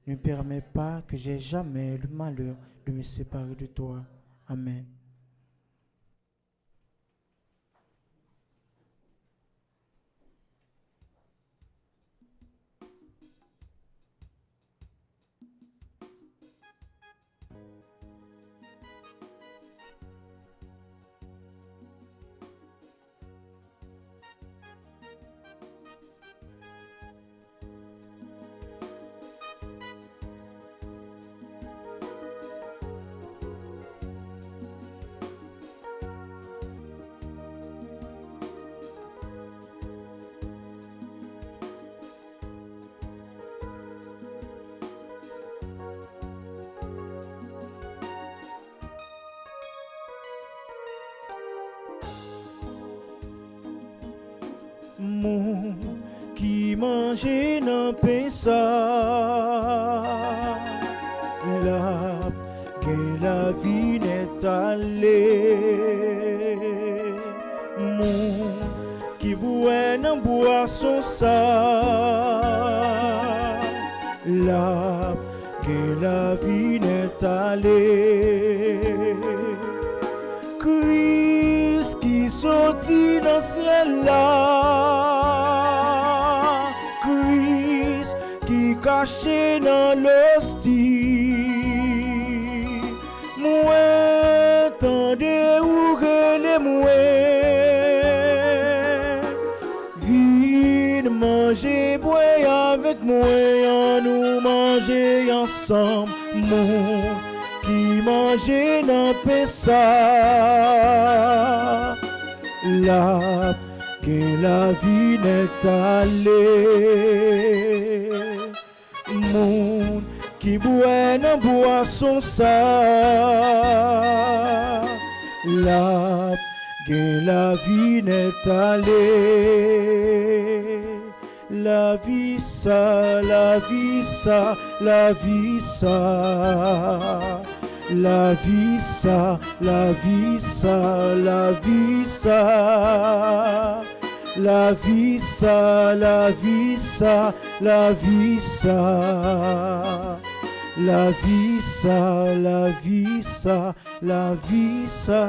Ne permets pas que j'aie jamais le malheur de me séparer de toi. Amen. Mon qui mangeait dans pain ça, la vie n'est allée. Mon qui boit dans boisson ça, la vie n'est allée. Christ qui sortit dans le ciel là, Christ qui caché dans l'hostie. Moi, tendez ou les moi, viens manger, boire avec moi, nous manger ensemble, mon qui mangeait dans Pessa, la vie n'est allée. Monde qui boit dans boisson ça, la vie n'est allée. La vie ça, la vie ça, la vie ça. La vie ça, la vie ça, la vie ça. La vie ça, la vie ça, la vie ça. La vie ça, la vie ça, la vie ça.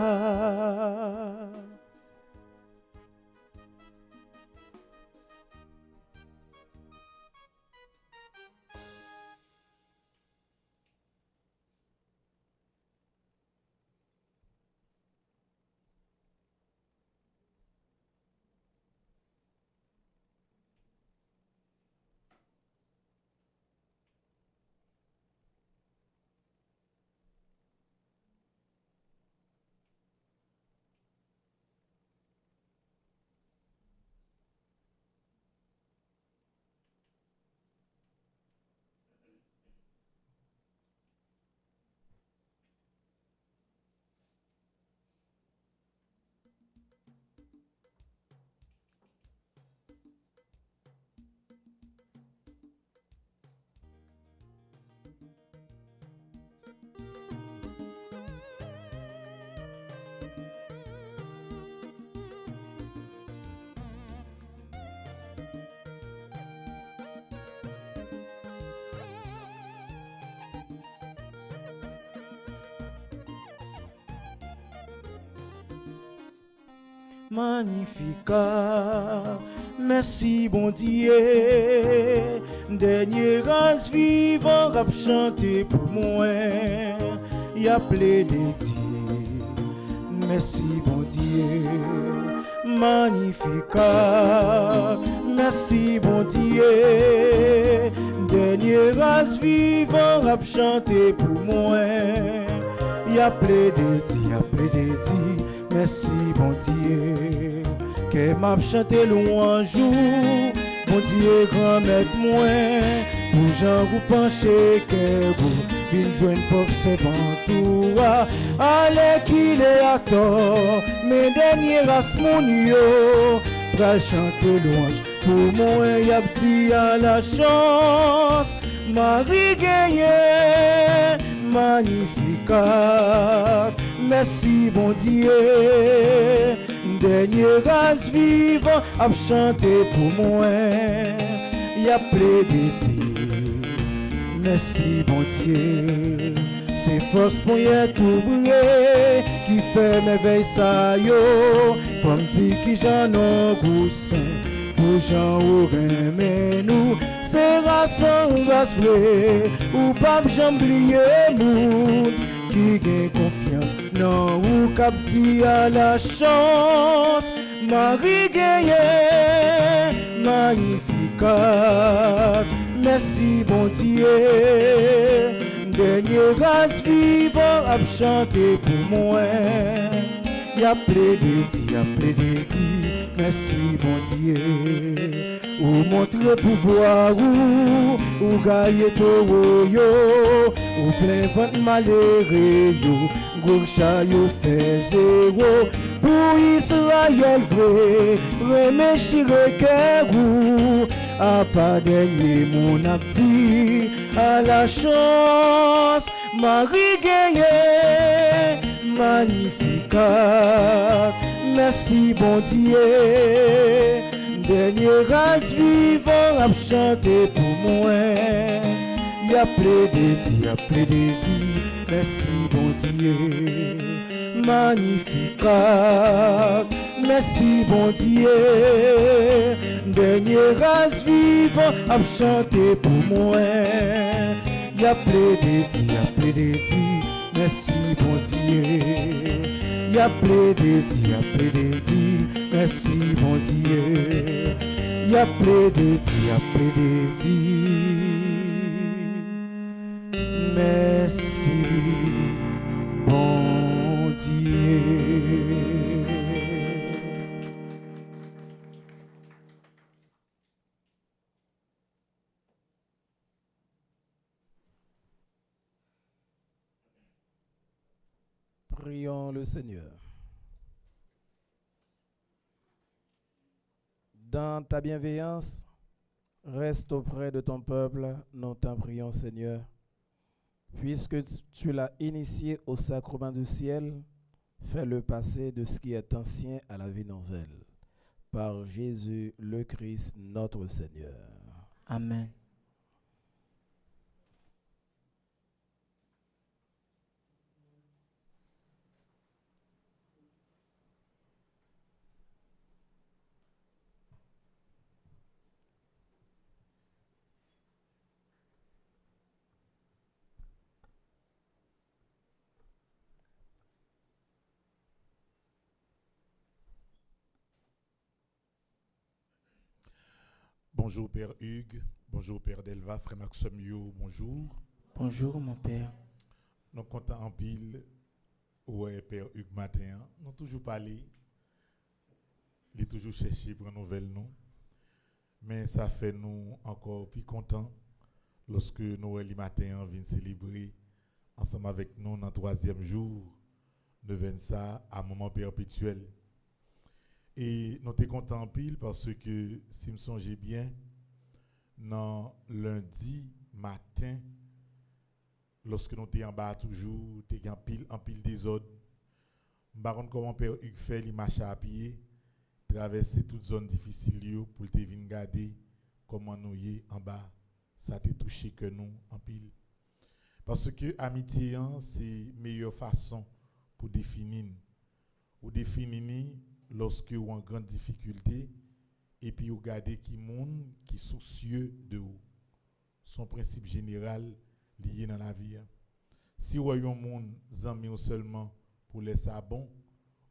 Magnificat, merci bon Dieu. Dernier race vivant rap chanter pour moi. Y a plaidé Dieu, merci bon Dieu. Magnificat, merci bon Dieu. Dernier race vivant rap chanter pour moi. y'a plaidé, merci bon Dieu. Que m'a chanté louange, bon Dieu grand maître moi, pour Jean vous pencher que vous vin joindre pauvre servant toi, allez qu'il est à tort, mes derniers races mon yo, pral chanter louange, pour moi y'a petit à la chance, Marie gagné, magnificat, merci bon Dieu. Dernier race vivant a chanté pour moi, y'a plaidé, merci bon Dieu. C'est force pour y être ouvrier qui fait mes veilles ça yo. Faut me dire qui j'en ai goussin pour j'en aurais mais nous c'est race en race vrai ou pas j'oublier moun qui gagne confiance non ou cap dit à la chance Marie gagne magnificat merci bon Dieu dernier race vivant a chanté pour moi y'a plaidé merci bon Dieu ou montre pouvoir ou gagne tout yo ou plein vent malheureux yo gourcha yo fait zéro pour Israël vrai remercier cœur a pas dernier mon abdi à la chance Marie gagne magnificat merci bon Dieu dernier race vivant a chanté pour moi y'a plaidé merci bon Dieu magnificat merci bon Dieu dernier race vivant a chanté pour moi y'a plaidé merci bon Dieu y'a plaidé merci bon Dieu y'a plaidé merci bon Dieu. Prions le Seigneur. Dans ta bienveillance, reste auprès de ton peuple, nous t'en prions Seigneur. Puisque tu l'as initié au sacrement du ciel, fais-le passer de ce qui est ancien à la vie nouvelle. Par Jésus le Christ, notre Seigneur. Amen. Bonjour Père Hugues, bonjour Père Delva, Frère Maximio, bonjour. Bonjour mon Père. Nous comptons en pile, ouais Père Hugues matin, nous toujours parlé, il toujours cherché pour nouvelle nous, mais ça fait nous encore plus contents lorsque Noël le matin vient célébrer ensemble avec nous dans le 3e jour de ça à moment perpétuel. Et nous sommes contents en pile parce que, si je me songe bien, dans lundi matin, lorsque nous sommes en bas toujours, nous sommes en pile désordre. Baron comment Père Hugues fait, il marche à pied, traverser toute zone difficile pour te venir regarder comment nous y en bas. Ça t'a touché que nous en pile. Parce que amitié, c'est la meilleure façon pour définir. Ou définir lorsque vous êtes en grande difficulté et puis vous regardez qui monde qui soucieux de vous. Son principe général lié dans la vie. Si vous avez un monde amis seulement pour laisser ça bon,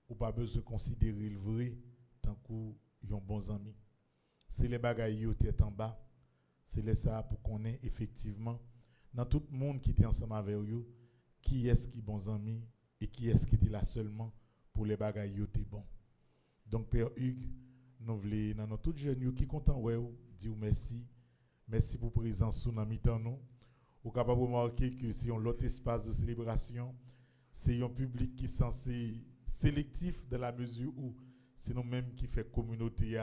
ou pas besoin de considérer le vrai tant que vous avez bons amis. C'est les bagailles qui sont en bas, c'est les ça pour qu'on ait effectivement dans tout le monde qui est ensemble avec vous, qui est-ce qui bons amis et qui est-ce qui était là seulement pour les bagailles yo te bon. Donc Père Hugues, nous voulons dans notre jeunes qui content ouais dire merci. Merci pour présence sous dans mi-temps nous. Ou capable de remarquer que c'est un autre espace de célébration, c'est un public qui est censé sélectif dans la mesure où c'est nous-mêmes qui fait communauté,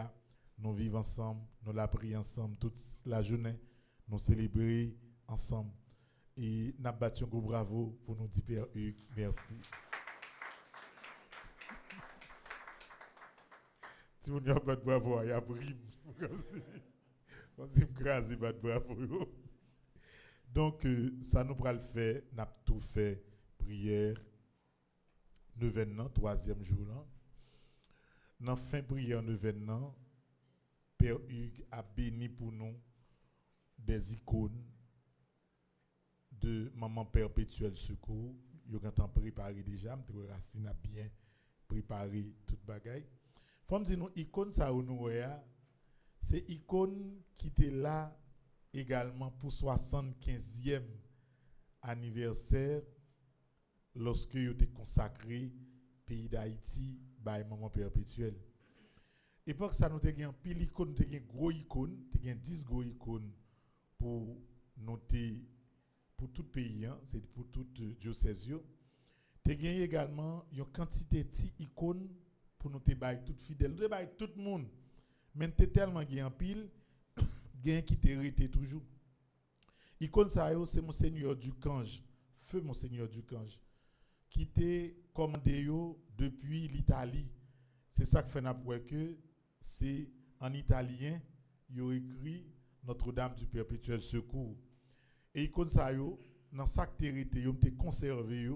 nous vivons ensemble, nous la prions ensemble toute la journée, nous célébrer ensemble. Et nous avons battu un gros bravo pour nous dire Père Hugues, merci. Si vous n'avez pas de bravo, il y a prime. On dit grâce, il y a de bravo. Donc, ça nous va le faire, nous avons tout fait, prière, 9e, 3e jour. Dans la fin prière 9e, Père Hugues a béni pour nous des icônes de Maman Perpétuelle Secours. Il y a un préparé déjà, M. Racine a bien préparé toute bagaille. Faut me dire, nous, icône, ça nous c'est icône qui était là également pour 75e anniversaire lorsque il était consacré pays d'Haïti par Maman Perpétuelle. Et pour ça, nous avons un pile icône, nous avons un gros icône, nous avons 10 gros icônes pour noter pour tout pays, hein, c'est pour tout diocèse. Nous avons également une quantité de icônes pour nous bailler tout fidèle, nous bailler tout le monde. Mais nous tellement en pile, gain qui te hérité toujours. Icône ça c'est Monseigneur Ducange, feu Monseigneur Ducange, qui était commandé depuis l'Italie. C'est ça que fait n'après que c'est en italien, il a écrit Notre-Dame du Perpétuel Secours. Et icône ça dans sa hérité, il a conservé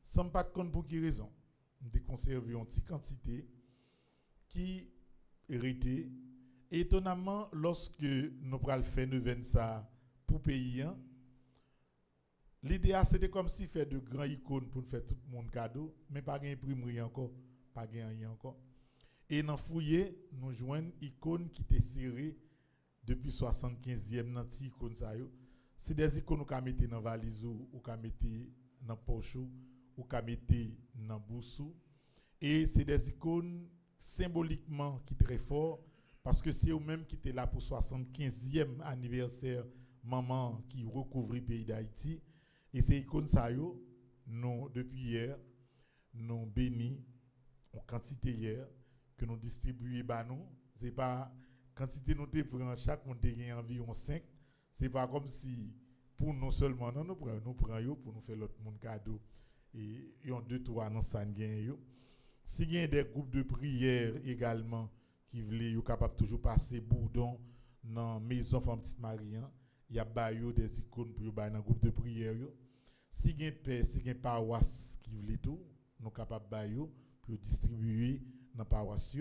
sans pas de compte pour qui raison. Il a conservé une petite quantité qui hérité. Étonnamment, lorsque nous prenons fait neuvaine ça pour pays, l'idée c'était comme si faire de grands icônes pour faire tout le monde cadeau, mais pas d'imprimerie encore, pas rien encore. Et dans fouiller, nous joignons icônes qui étaient serrées depuis 75e dans ces icônes ça yo. C'est des icônes qu'on mettre dans valise ou qu'on mettre dans poche ou qu'on mettre dans bourse. Et c'est des icônes symboliquement qui très fort parce que c'est eux-mêmes qui étaient là pour 75e anniversaire maman qui recouvre le pays d'Haïti et ces icônes ça yo nous depuis hier nous bénis en quantité hier que nous distribuer ba nous c'est pas quantité nous te prend chaque monde gagne environ 5 c'est pas comme si pour nous seulement non nous prend yo pour nous faire l'autre monde cadeau et yon 2-3 dans ça gagne yo. Si il y a des groupes de prière également qui veulent être capables toujours passer bourdon dans la maison Femme Petite Marie, il y a des icônes pour dans le groupe de prière. Si il y a père, si il y a paroisse qui veulent tout, nous sommes capables pour distribuer dans la paroisse.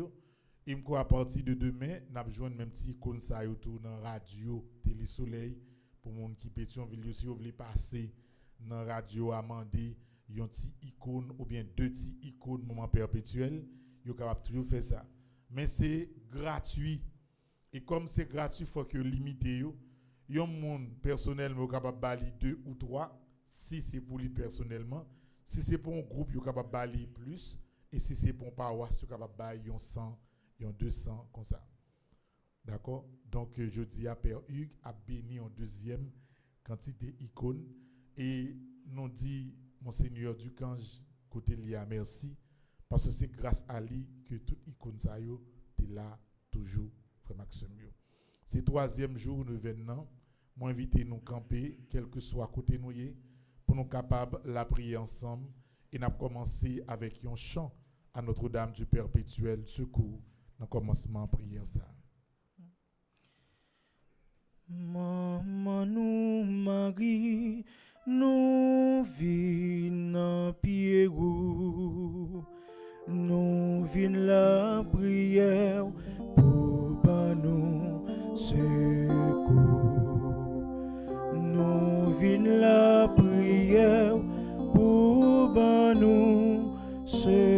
Et à partir de demain, nous avons besoin de même petit icône ça autour dans la radio, Télé Soleil, pour les gens qui Pétionville, si vous voulez passer dans la radio Amandé, yon petit icône ou bien 2 petits icônes Maman Perpétuelle, yo capable toujours faire ça. Mais c'est gratuit. Et comme c'est gratuit, faut que limiter yo. Yon monde personnellement capable bali 2 ou 3 si c'est pour lui personnellement. Si c'est pour un groupe, yo capable bali plus et si c'est pour un paroisse, yo capable bali yon 100, yon 200 comme ça. D'accord? Donc je dis à Père Hugues a béni en deuxième quantité icône et nous dit Monseigneur Ducange, côté Lia, merci, parce que c'est grâce à lui que toute icône ça yo t'es là toujours, frère Maxime. C'est 3e jour nous venons, moi invité nous camper, quel que soit côté nous pour nous capables la prier ensemble et n'a commencé avec un chant à Notre-Dame du Perpétuel Secours dans le commencement prière ça. Maman nous Marie nous vînes pied ou nous vînes la prière pour nous secours. Nous vînes la prière pour nous secours.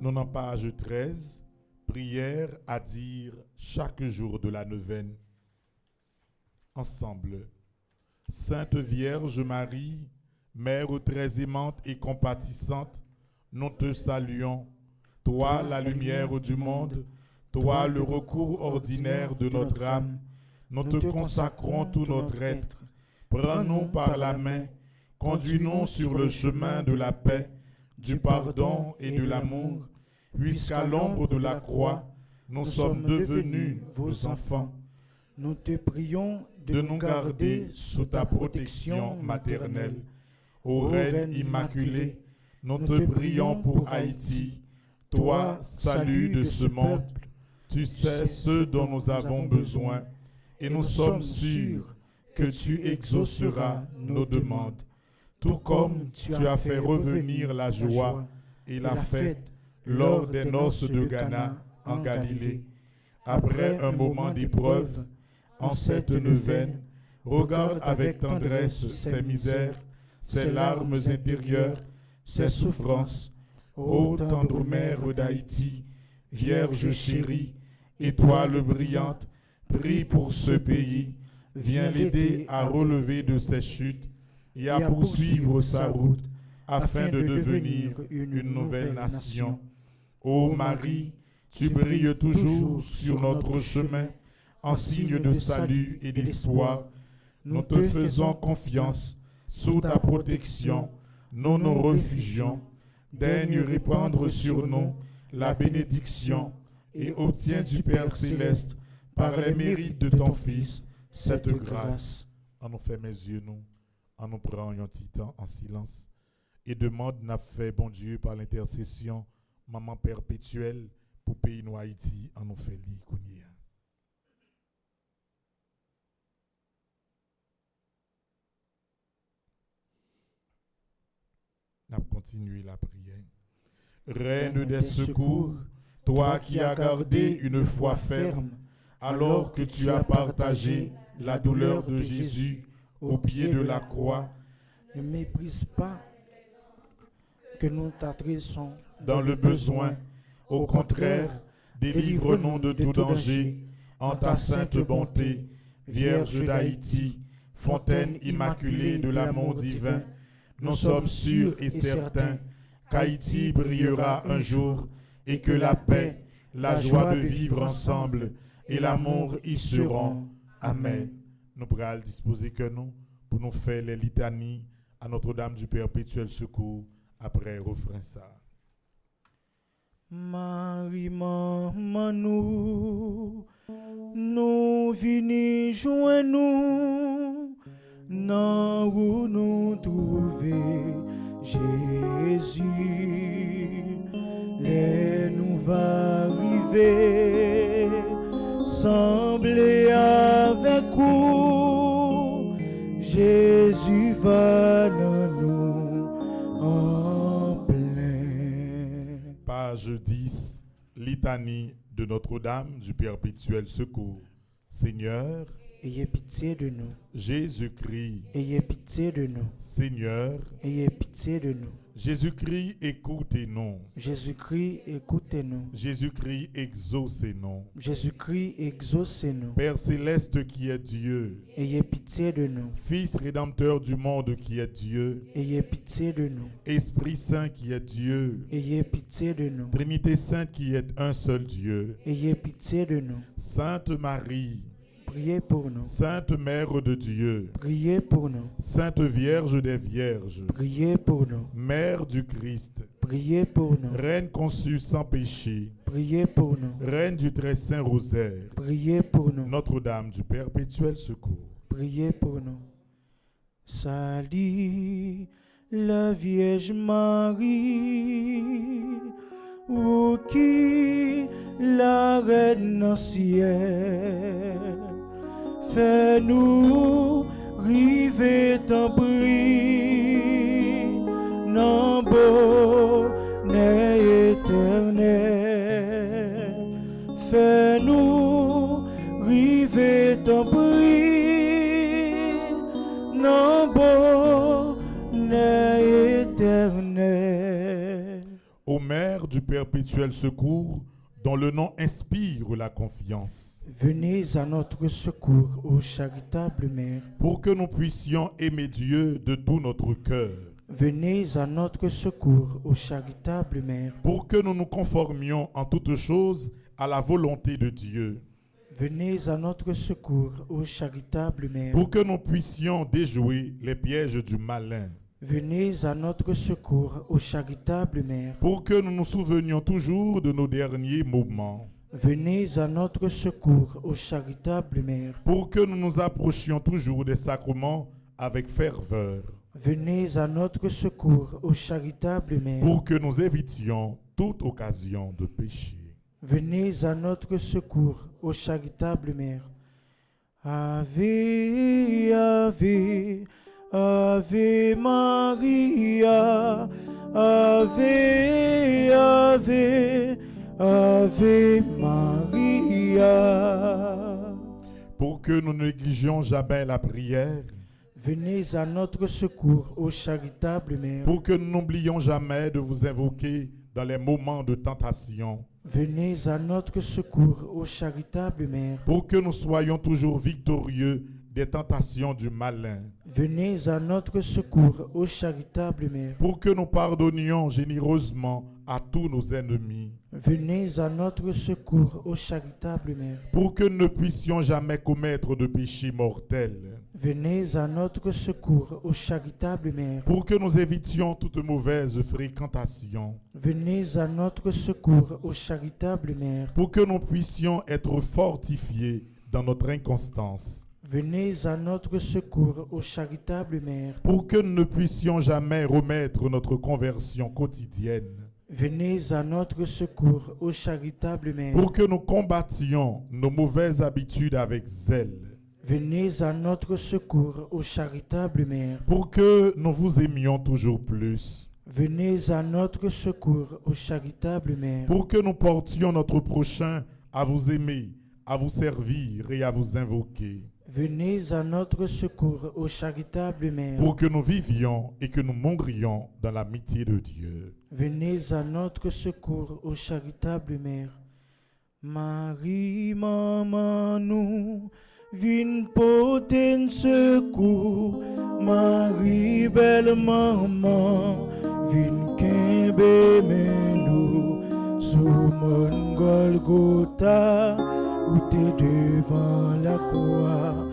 Nous n'en page 13, prière à dire chaque jour de la neuvaine. Ensemble, Sainte Vierge Marie, Mère très aimante et compatissante, nous te saluons. Toi, la lumière du monde, toi, le recours ordinaire de notre âme, nous te consacrons tout notre être. Prends-nous par la main, conduis-nous sur le chemin de la paix, du pardon et de l'amour, puisqu'à l'ombre de la croix, nous sommes devenus vos enfants. Nous te prions De nous garder sous ta protection maternelle. Ô Reine immaculée, nous te prions pour Haïti. Toi, salut de ce monde, tu sais ce dont nous avons besoin, et nous sommes sûrs que tu exauceras nos demandes. Tout comme tu as fait revenir la joie et la fête lors des noces de Cana en Galilée. Après un moment d'épreuve, en cette neuvaine, regarde avec tendresse ses misères, ses larmes intérieures, ses souffrances. Ô tendre mère d'Haïti, Vierge chérie, étoile brillante, prie pour ce pays, viens l'aider à relever de ses chutes et à poursuivre sa route afin de devenir une nouvelle nation. Ô Marie, tu brilles toujours sur notre chemin en signe de salut et d'espoir. Nous te faisons confiance, sous ta protection, nous nous réfugions. Daigne répandre sur nous la bénédiction et obtiens du Père céleste, par les mérites de ton Fils, cette grâce. En nous fermant les yeux, en nous prenant un petit temps en silence et demande n'a fait bon Dieu par l'intercession Maman perpétuelle pour pays nous Haïti en nous fait li kounia. N'a continué la prière. Reine des secours, toi qui as gardé une foi ferme, alors que tu as partagé la douleur de Jésus au pied de la croix, ne méprise pas que nous t'adressons dans le besoin. Au contraire, délivre-nous de tout danger en ta sainte bonté, Vierge d'Haïti, fontaine immaculée de l'amour divin. Nous sommes sûrs et certains qu'Haïti brillera un jour et que la paix, la joie de vivre ensemble et l'amour y seront. Amen. Nous pourrons disposer que nous pour nous faire les litanies à Notre-Dame du Perpétuel Secours après refrain ça. Marie, maman, nous venons joindre nous, dans où nous trouver Jésus. Les nous va arriver, sembler avec vous, Jésus va dans nous en plein. Page 10, litanie de Notre-Dame du Perpétuel Secours. Seigneur, ayez pitié de nous. Jésus-Christ, Ayez pitié de nous. Seigneur, Ayez pitié de nous. Jésus-Christ, écoutez-nous. Jésus-Christ, écoutez-nous. Jésus-Christ, exaucez-nous. Jésus-Christ, exaucez-nous. Père céleste qui est Dieu, Ayez pitié de nous. Fils rédempteur du monde qui est Dieu, Ayez pitié de nous. Esprit Saint qui est Dieu, Ayez pitié de nous. Trinité Sainte qui est un seul Dieu, Ayez pitié de nous. Sainte Marie, Priez pour nous. Sainte Mère de Dieu, Priez pour nous. Sainte Vierge des Vierges, Priez pour nous. Mère du Christ, Priez pour nous. Reine conçue sans péché, Priez pour nous. Reine du très saint rosaire, Priez pour nous. Notre-Dame du Perpétuel Secours. Priez pour nous. Salut la Vierge Marie, ou qui la reine dans le ciel, fais-nous river ton prix, non bonheur éternel, fais-nous river ton prix, non bonheur éternel. Ô Mère du Perpétuel Secours, dont le nom inspire la confiance, Venez à notre secours, ô charitable Mère. pour que nous puissions aimer Dieu de tout notre cœur, Venez à notre secours, ô charitable Mère. pour que nous nous conformions en toutes choses à la volonté de Dieu, Venez à notre secours, ô charitable Mère. pour que nous puissions déjouer les pièges du malin, Venez à notre secours, ô charitable Mère. pour que nous nous souvenions toujours de nos derniers moments, Venez à notre secours, ô charitable Mère. pour que nous nous approchions toujours des sacrements avec ferveur, Venez à notre secours, ô charitable Mère. pour que nous évitions toute occasion de péché. Venez à notre secours, ô charitable Mère. Ave, Ave, Ave Maria, Ave, Ave, Ave Maria. Pour que nous ne négligions jamais la prière, Venez à notre secours, ô charitable Mère. pour que nous n'oublions jamais de vous invoquer dans les moments de tentation, Venez à notre secours, ô charitable Mère. pour que nous soyons toujours victorieux des tentations du malin, Venez à notre secours, ô charitable Mère. pour que nous pardonnions généreusement à tous nos ennemis, Venez à notre secours, ô charitable Mère. pour que nous ne puissions jamais commettre de péché mortel, Venez à notre secours, ô charitable Mère. pour que nous évitions toute mauvaise fréquentation, Venez à notre secours, ô charitable Mère. pour que nous puissions être fortifiés dans notre inconstance, Venez à notre secours, ô charitable Mère. pour que nous ne puissions jamais remettre notre conversion quotidienne, Venez à notre secours, ô charitable Mère. pour que nous combattions nos mauvaises habitudes avec zèle, Venez à notre secours, ô charitable Mère. pour que nous vous aimions toujours plus, Venez à notre secours, ô charitable Mère. pour que nous portions notre prochain à vous aimer, à vous servir et à vous invoquer, Venez à notre secours, ô charitable Mère. pour que nous vivions et que nous mourions dans l'amitié de Dieu. Venez à notre secours, ô charitable Mère. Marie, maman, nous, vin poten secours. Marie, belle maman, vin kembe men nous. Sous mon Golgotha, où t'es devant la croix.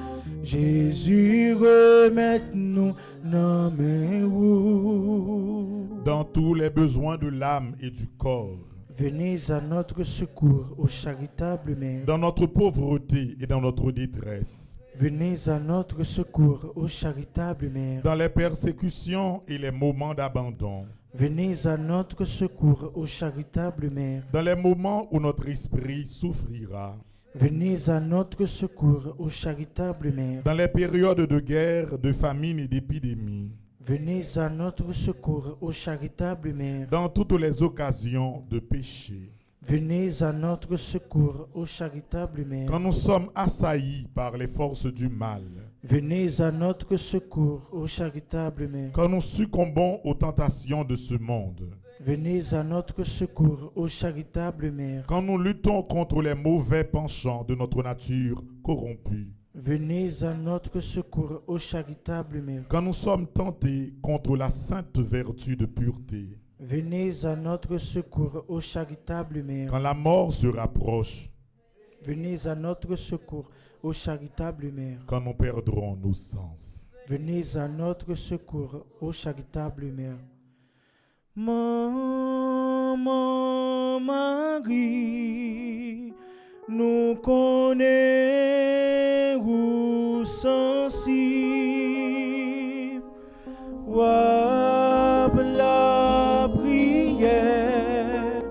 Jésus, remette-nous dans mes roues. Dans tous les besoins de l'âme et du corps, Venez à notre secours, ô charitable Mère. dans notre pauvreté et dans notre détresse, Venez à notre secours, ô charitable Mère. dans les persécutions et les moments d'abandon, Venez à notre secours, ô charitable Mère. dans les moments où notre esprit souffrira, Venez à notre secours, ô charitable Mère. dans les périodes de guerre, de famine et d'épidémie, Venez à notre secours, ô charitable Mère. dans toutes les occasions de péché, Venez à notre secours, ô charitable Mère. quand nous sommes assaillis par les forces du mal, Venez à notre secours, ô charitable Mère. quand nous succombons aux tentations de ce monde, Venez à notre secours, ô charitable Mère. quand nous luttons contre les mauvais penchants de notre nature corrompue, Venez à notre secours, ô charitable Mère. quand nous sommes tentés contre la sainte vertu de pureté, Venez à notre secours, ô charitable Mère. quand la mort se rapproche, Venez à notre secours, ô charitable Mère. quand nous perdrons nos sens. Venez à notre secours, ô charitable Mère. Maman Marie, nous connaissons sensible. Wap la prière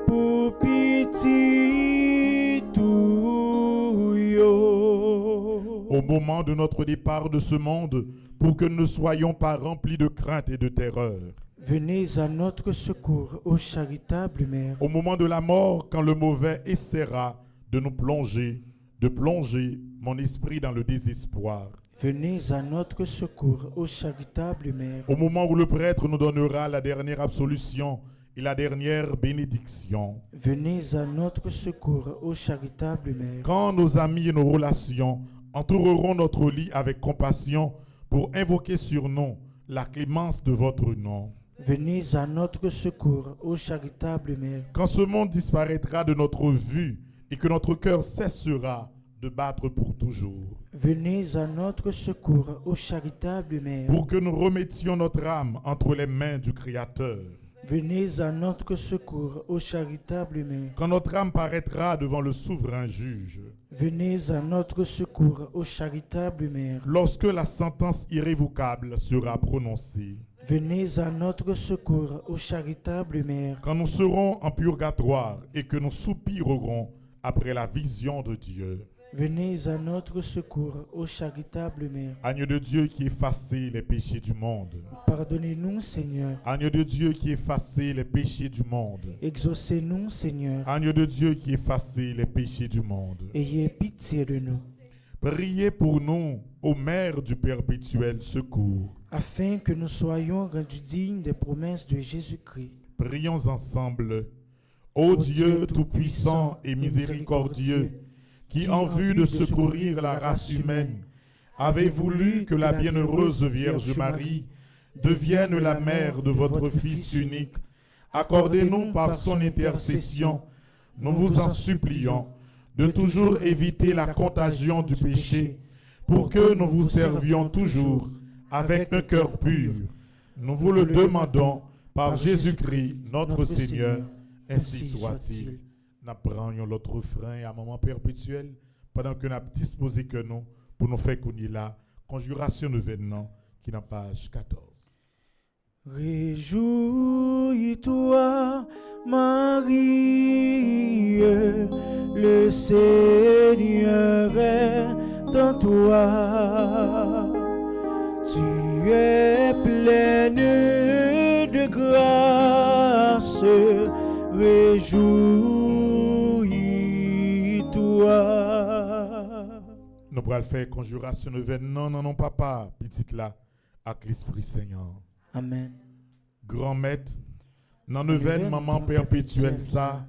pour pitié tout yo. Au moment de notre départ de ce monde, pour que nous ne soyons pas remplis de crainte et de terreur. Venez à notre secours, ô charitable Mère. Au moment de la mort, quand le mauvais essaiera de nous plonger, de plonger mon esprit dans le désespoir. Venez à notre secours, ô charitable Mère. Au moment où le prêtre nous donnera la dernière absolution et la dernière bénédiction. Venez à notre secours, ô charitable Mère. Quand nos amis et nos relations entoureront notre lit avec compassion pour invoquer sur nous la clémence de votre nom. Venez à notre secours, ô charitable Mère. Quand ce monde disparaîtra de notre vue et que notre cœur cessera de battre pour toujours. Venez à notre secours, ô charitable Mère. Pour que nous remettions notre âme entre les mains du Créateur. Venez à notre secours, ô charitable Mère. Quand notre âme paraîtra devant le souverain juge. Venez à notre secours, ô charitable Mère. Lorsque la sentence irrévocable sera prononcée. Venez à notre secours, ô charitable Mère. Quand nous serons en purgatoire et que nous soupirerons après la vision de Dieu. Venez à notre secours, ô charitable Mère. Agneau de Dieu qui effaçait les péchés du monde. Pardonnez-nous, Seigneur. Agneau de Dieu qui effaçait les péchés du monde. Exaucez-nous, Seigneur. Agneau de Dieu qui effaçait les péchés du monde. Ayez pitié de nous. Priez pour nous, ô Mère du perpétuel secours. Afin que nous soyons rendus dignes des promesses de Jésus-Christ. Prions ensemble. Ô Dieu tout-puissant et miséricordieux, qui en vue de secourir la race humaine, avez voulu que la bienheureuse Vierge Marie devienne la mère de votre Fils unique. Accordez-nous par son intercession, nous vous en supplions, de toujours éviter la contagion du péché, pour que nous vous servions toujours avec un cœur pur. Nous vous le demandons par Jésus-Christ, notre Seigneur, ainsi soit-il. Nous prenons l'autre refrain à moment perpétuel pendant que nous avons disposé que nous pour nous faire connaître la conjuration de Vénan qui est dans page 14. Réjouis-toi, Marie, le Seigneur est en toi. Tu es pleine de grâce, réjouis-toi. Nous pourrons faire conjuration de Vénan, non, papa, petite là, avec l'Esprit Seigneur. Amen. Grand maître, dans neuvaine maman perpétuelle ça,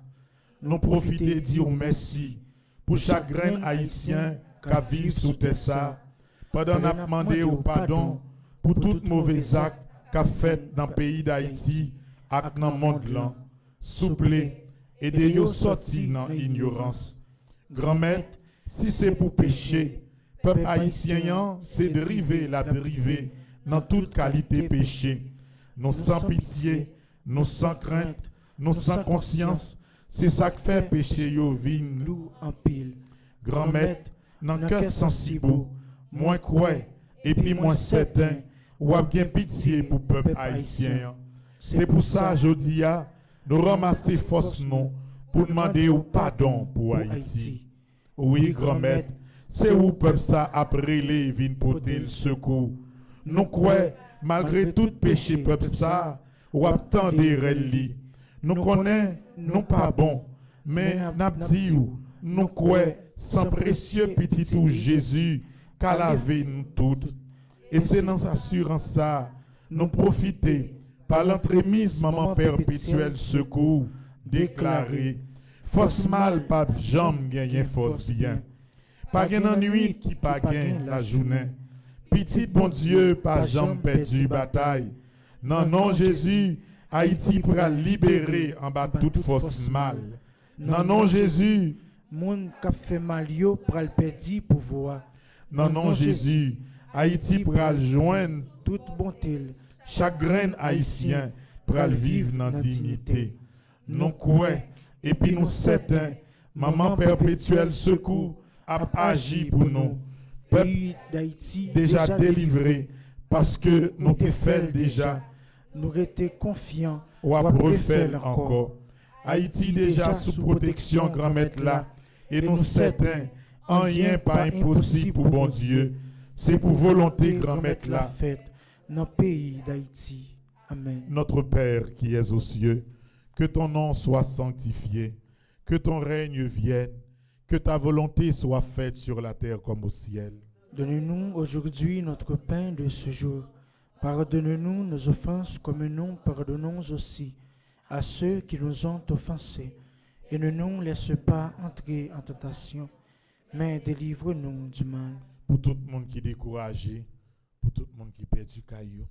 nous profiter dire merci pour chaque grain haïtien qui vit sous terre ça, pendant n'a demandé au pardon pour tout mauvais acte qu'a fait dans le pays d'Haïti ak dans le monde là, souple, aidez yo sorti dans ignorance. Grand maître, si c'est pour pécher, peuple haïtien c'est dérivé la dérivé dans toute qualité péché. Nous sans pitié, nous sans crainte, nous sans conscience, c'est ça qui fait péché yo vin Lou en pile. grand maître dans cœur sensible, moins quoi et puis moins certain, ou a bien pitié pour peuple haïtien. C'est pour ça jodi a nous ramasser force non pour demander au pardon pour Haïti. Oui grand maître, c'est où peuple ça après les vin porter le secours. Nous croyons malgré tout péché peuple ça ou attendre li. Nous connaissons non pas bon, mais n'a dit nous croyons sans précieux petit ou Jésus qu'a lavé nous toutes. Et c'est dans assurance ça nous profiter par l'entremise maman perpétuelle secours déclaré force mal pas jambe gagner force bien. Pas gain nuit qui pas gain la journée. Petit bon Dieu, pas jambe perdu bataille. Non, non, Jésus, Haïti pourra libérer en bas toute force mal. Non, non, Jésus, Moun k'ap fait mal yo pral perdi pouvoir. non, non, Jésus, Haïti pourra joindre Toute bonté. chaque grain haïtien pourra vivre dans dignité. Nous croyons et puis nous certains, maman perpétuelle secours a agi pour nous. Peuple Pays d'Haïti déjà délivré parce que nous te fait déjà. nous étions confiants. Ou à refaire encore. Haïti déjà sous protection grand maître là et nous certains en rien pas impossible pour bon Dieu. C'est pour volonté grand maître la là. fête dans le pays d'Haïti. Amen. Notre Père qui es aux cieux, que ton nom soit sanctifié, que ton règne vienne, que ta volonté soit faite sur la terre comme au ciel. Donne-nous aujourd'hui notre pain de ce jour. Pardonne-nous nos offenses comme nous pardonnons aussi à ceux qui nous ont offensés, et ne nous laisse pas entrer en tentation, mais délivre-nous du mal. Pour tout le monde qui est découragé, pour tout le monde qui perd du caillou,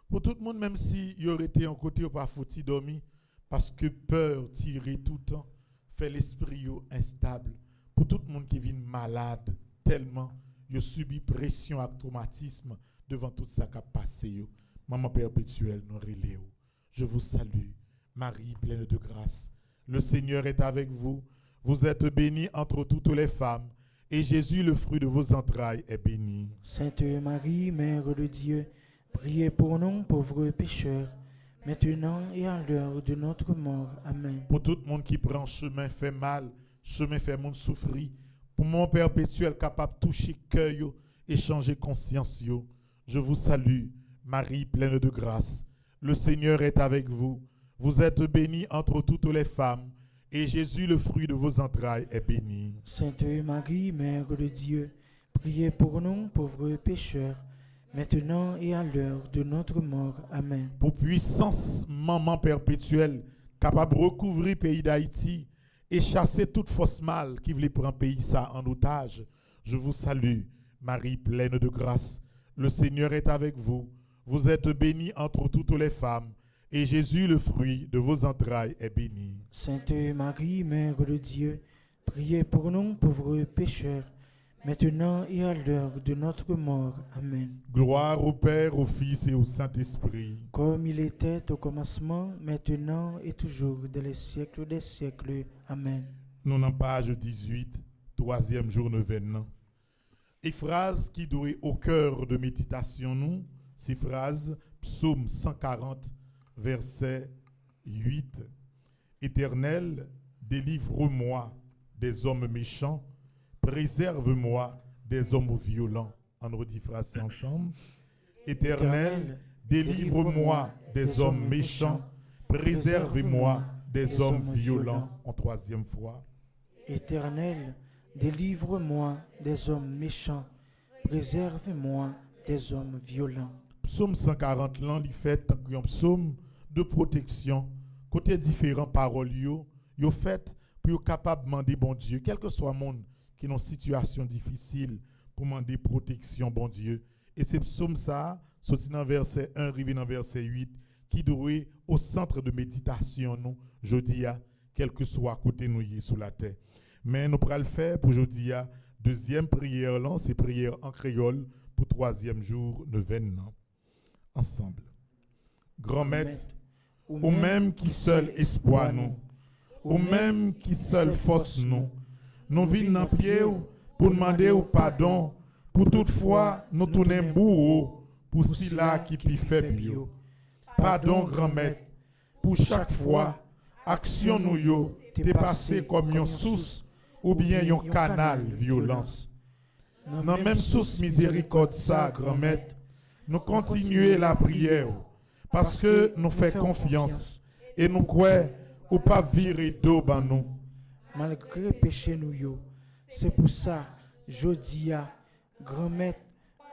pour tout le monde, même si il aurait été en côté ou pas foutu dormir, parce que peur tirer tout le temps, fait l'esprit instable. Pour tout le monde qui vit malade, tellement il subit pression et traumatisme devant tout ça qui a passé. Maman perpétuelle, nous relève. Je vous salue, Marie pleine de grâce. Le Seigneur est avec vous. Vous êtes bénie entre toutes les femmes, et Jésus, le fruit de vos entrailles, est béni. Sainte Marie, Mère de Dieu, priez pour nous pauvres pécheurs, maintenant et à l'heure de notre mort. Amen. Pour tout le monde qui prend chemin fait mal, chemin fait monde souffrir, pour mon perpétuel capable de toucher cœur et changer conscience, je vous salue, Marie pleine de grâce. Le Seigneur est avec vous. Vous êtes bénie entre toutes les femmes, et Jésus, le fruit de vos entrailles, est béni. Sainte Marie, Mère de Dieu, priez pour nous pauvres pécheurs, maintenant et à l'heure de notre mort. Amen. Pour puissance, maman perpétuelle, capable de recouvrir le pays d'Haïti et chasser toute force mal qui voulait prendre le pays ça en otage, je vous salue, Marie pleine de grâce. Le Seigneur est avec vous. Vous êtes bénie entre toutes les femmes, et Jésus, le fruit de vos entrailles, est béni. Sainte Marie, Mère de Dieu, priez pour nous pauvres pécheurs, maintenant et à l'heure de notre mort. Amen. Gloire au Père, au Fils et au Saint-Esprit. Comme il était au commencement, maintenant et toujours, dans les siècles des siècles. Amen. Nous dans page 18, troisième jour neuvaine. Et phrase qui doit au cœur de méditation nous, ces phrases, psaume 140, verset 8. Éternel, délivre-moi des hommes méchants, préserve-moi des hommes violents. On redit phrase ensemble. Éternel, délivre-moi des hommes méchants, préserve-moi des hommes violents. En troisième fois. Éternel, délivre-moi des hommes méchants, préserve-moi des hommes violents. Psaume 140, là, il fait un psaume de protection. Côté différents paroles, yo fait pour être capable de demander bon Dieu, quel que soit le monde qui est dans une situation difficile, pour demander protection, bon Dieu. Et c'est psaume ça, sorti dans verset 1, arrivé dans verset 8, qui doit être au centre de méditation, nous, jeudi, quel que soit côté nous sous la terre. Mais nous pourrons le faire pour jeudi, deuxième prière, là, c'est prière en créole pour troisième jour neuvaine. Ensemble. Grand Maître, ou même qui seul espoir nous, ou même qui seul force nous, nous vînes dans pied pour demander au pardon, pour toutefois nous tourner bourreau, pour cela qui pi fait bio. Pardon, Grand Maître, pour chaque fois, action nous yo, t'es passé comme une source, ou bien un canal violence. Dans même source miséricorde ça, Grand Maître, nous continuer la prière parce que nous faisons confiance et nous croyons ou pas virer d'eau ban nous. Malgré péché nous yo, c'est pour ça, jodi a, Grand Maître,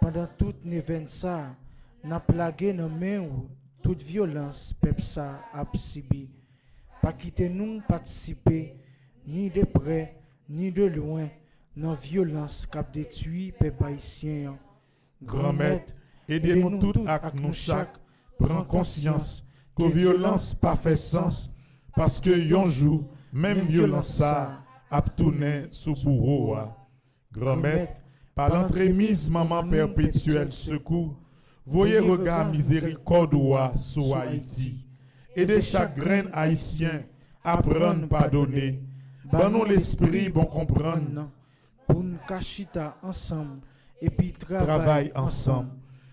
pendant toute neuvaine ça, n'a plagué nos mains ou toute violence peuple ça a subi. Pas quitter nous participer ni de près ni de loin dans violence cap détruit peuple haïtien. Grand Maître, aidez-nous tous à nous chaque prend conscience que violence pas fait sens parce que yon jour même violence ça a tourné sous bourreau. Grand Maître, par l'entremise maman perpétuelle secours, voyez regard miséricorde sur Haïti. Aidez chaque grain haïtien à prendre pardonner. Bon l'esprit bon comprendre. Pour nous cachita ensemble et puis travail ensemble.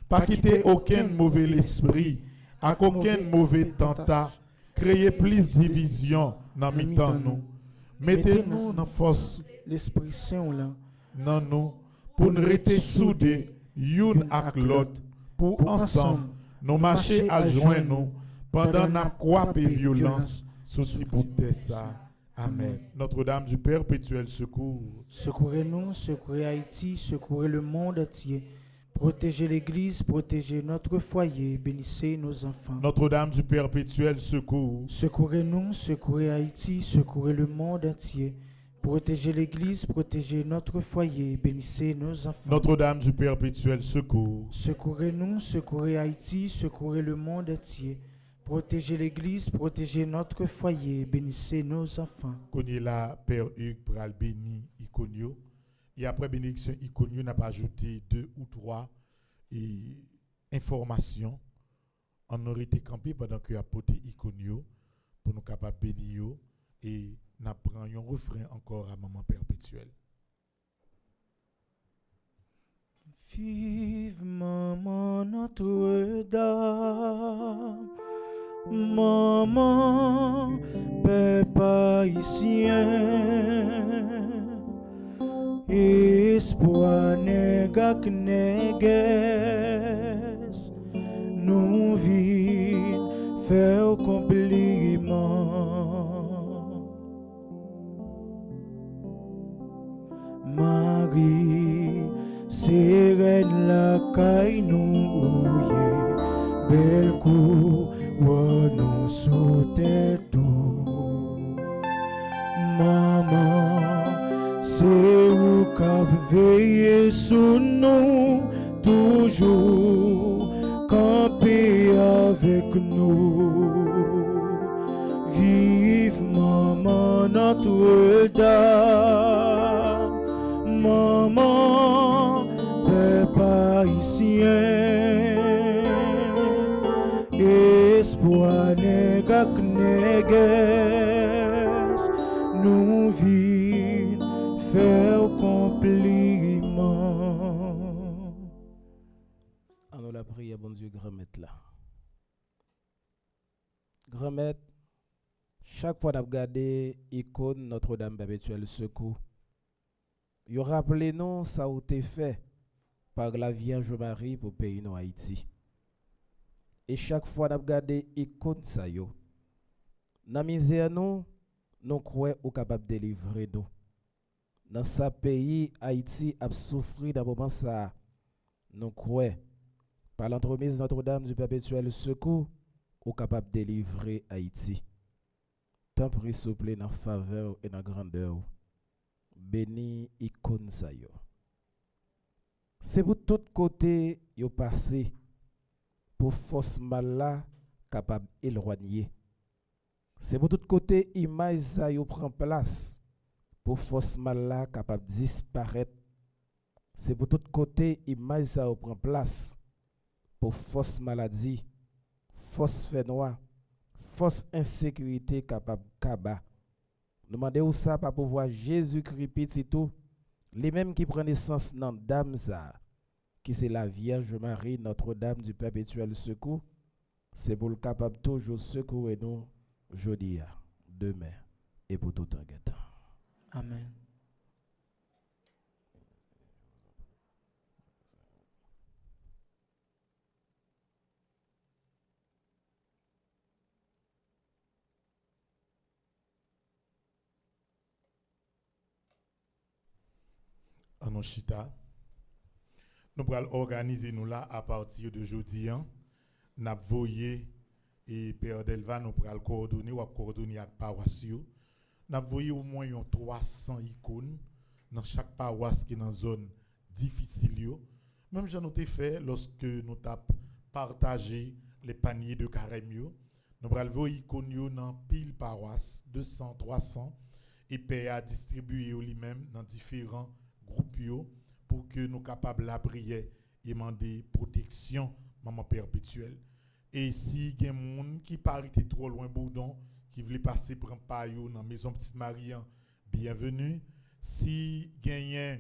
Pas quitter aucun mauvais esprit, à aucun mauvais tentat, créer plus de division dans mi-temps nous. Mettez-nous dans force l'Esprit Saint là. Non nous pour nous rester soudés, une avec l'autre, pour ensemble nous marcher à joindre nous pendant la croix et violence sous ce bout de ça. Amen. Notre-Dame du Perpétuel secours. Secourez-nous, secourez Haïti, secourez le monde entier. Protégez l'Église, protégez notre foyer, bénissez nos enfants. Notre-Dame du perpétuel secours, Secourez-nous, secourez Haïti, secourez le monde entier. Protégez l'Église, protégez notre foyer, bénissez nos enfants. Notre-Dame du perpétuel secours, Secourez-nous, secourez Haïti, secourez le monde entier. Protégez l'Église, protégez notre foyer, bénissez nos enfants. connaît la Père Hugues pral béni Iconio. Et après bénédiction Iconio, n'a pas ajouté 2 ou 3 informations. On aurait été campé pendant que a porté Iconio pour nous capables bénir et n'a pris un refrain encore à Maman Perpétuelle. Vive Maman Notre-Dame, Maman, Peuple haïtien, espoir négak négues, nous vînes faire compliment. Marie, sirène la caille nous ouye, belle couronne sauter tout. Maman, c'est où cap veiller sous nous, toujours camper avec nous. Vive Maman Notre-Dame, Maman, peuple haïtien, espoir négak négues, nous vînes faire compliment. Alors la prière, bon Dieu, grand-maître là. Grand-maître, chaque fois qu'on a regardé l'icône Notre-Dame perpétuelle secours, il rappelé nous ça a été fait par la Vierge Marie pour le pays de Haïti. Et chaque fois qu'on a regardé l'icône ça yo, dans la misère nous croyons au capable de délivrer nous. Dans ce pays, Haïti a souffert d'un moment ça. Nous croyons, par l'entremise Notre-Dame du perpétuel secours, au capable de délivrer Haïti. Tant pris souple dans faveur et dans grandeur. Béni icône sa yo. C'est pour tout côté yo passé pour force mal là capable éloigner. C'est pour tout côté image sa yo prend place pour force mal là capable disparaître. C'est pour tout côté image sa yo prend place pour force maladie, force fait noir, force insécurité capable kaba. Nous demandons ça pour pouvoir Jésus-Christ petit tout, les mêmes qui prennent naissance dans dame ça, qui c'est la Vierge Marie, Notre-Dame du perpétuel secours, c'est pour le capable toujours secourir nous aujourd'hui, demain et pour tout un temps. Amen. En chita, nous allons organiser nous là à partir de jeudi. Nous avons voyé et Père Delva nous allons coordonner avec paroisse. Nous avons voyé au moins 300 icônes dans chaque paroisse qui est dans une zone difficile. Même j'en ai fait lorsque nous avons partagé les paniers de carême. Nous allons voir icônes dans pile paroisse, 200, 300, et Père a distribué lui-même dans différents groupe pour que nous capables la prière et demander protection Maman Perpétuelle. Et si il y a des gens qui partent trop loin bourdon qui veulent passer pour un paillot dans la maison Petite Marie, bienvenue. Si il y a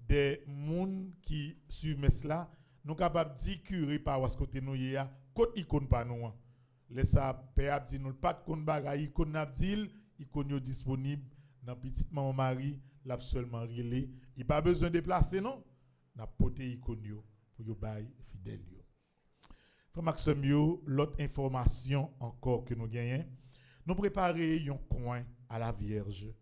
des gens qui suivent cela, nous capables d'y curer par ce côté nous y a côté icône pas nous. Laisse ça père dit nous pas de icône bagaille icône abdil icône disponible dans Petite Maman Marie l'a seulement relé. Il n'y a pas besoin de déplacer, non? N'a poté icône pour yo bay fidèle yo. Frère Maxime yo, l'autre information encore que nous gagnons, nous préparer un coin à la Vierge.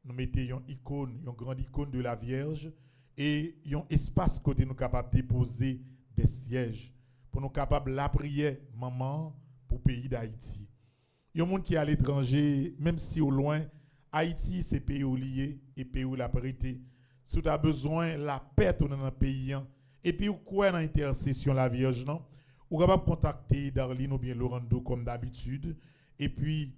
Nous mettons une icône, une grande icône de la Vierge et un espace côté nous capable déposer des sièges pour nous capable la prière maman pour pays d'Haïti. Il y a des gens qui à l'étranger, même si au loin, Haïti c'est pays où lié et pays où la prêté. Si tu as besoin de la paix dans le pays et puis ou quoi dans l'intercession la Vierge non, ou capable contacter Darlene ou bien Laurando comme d'habitude et puis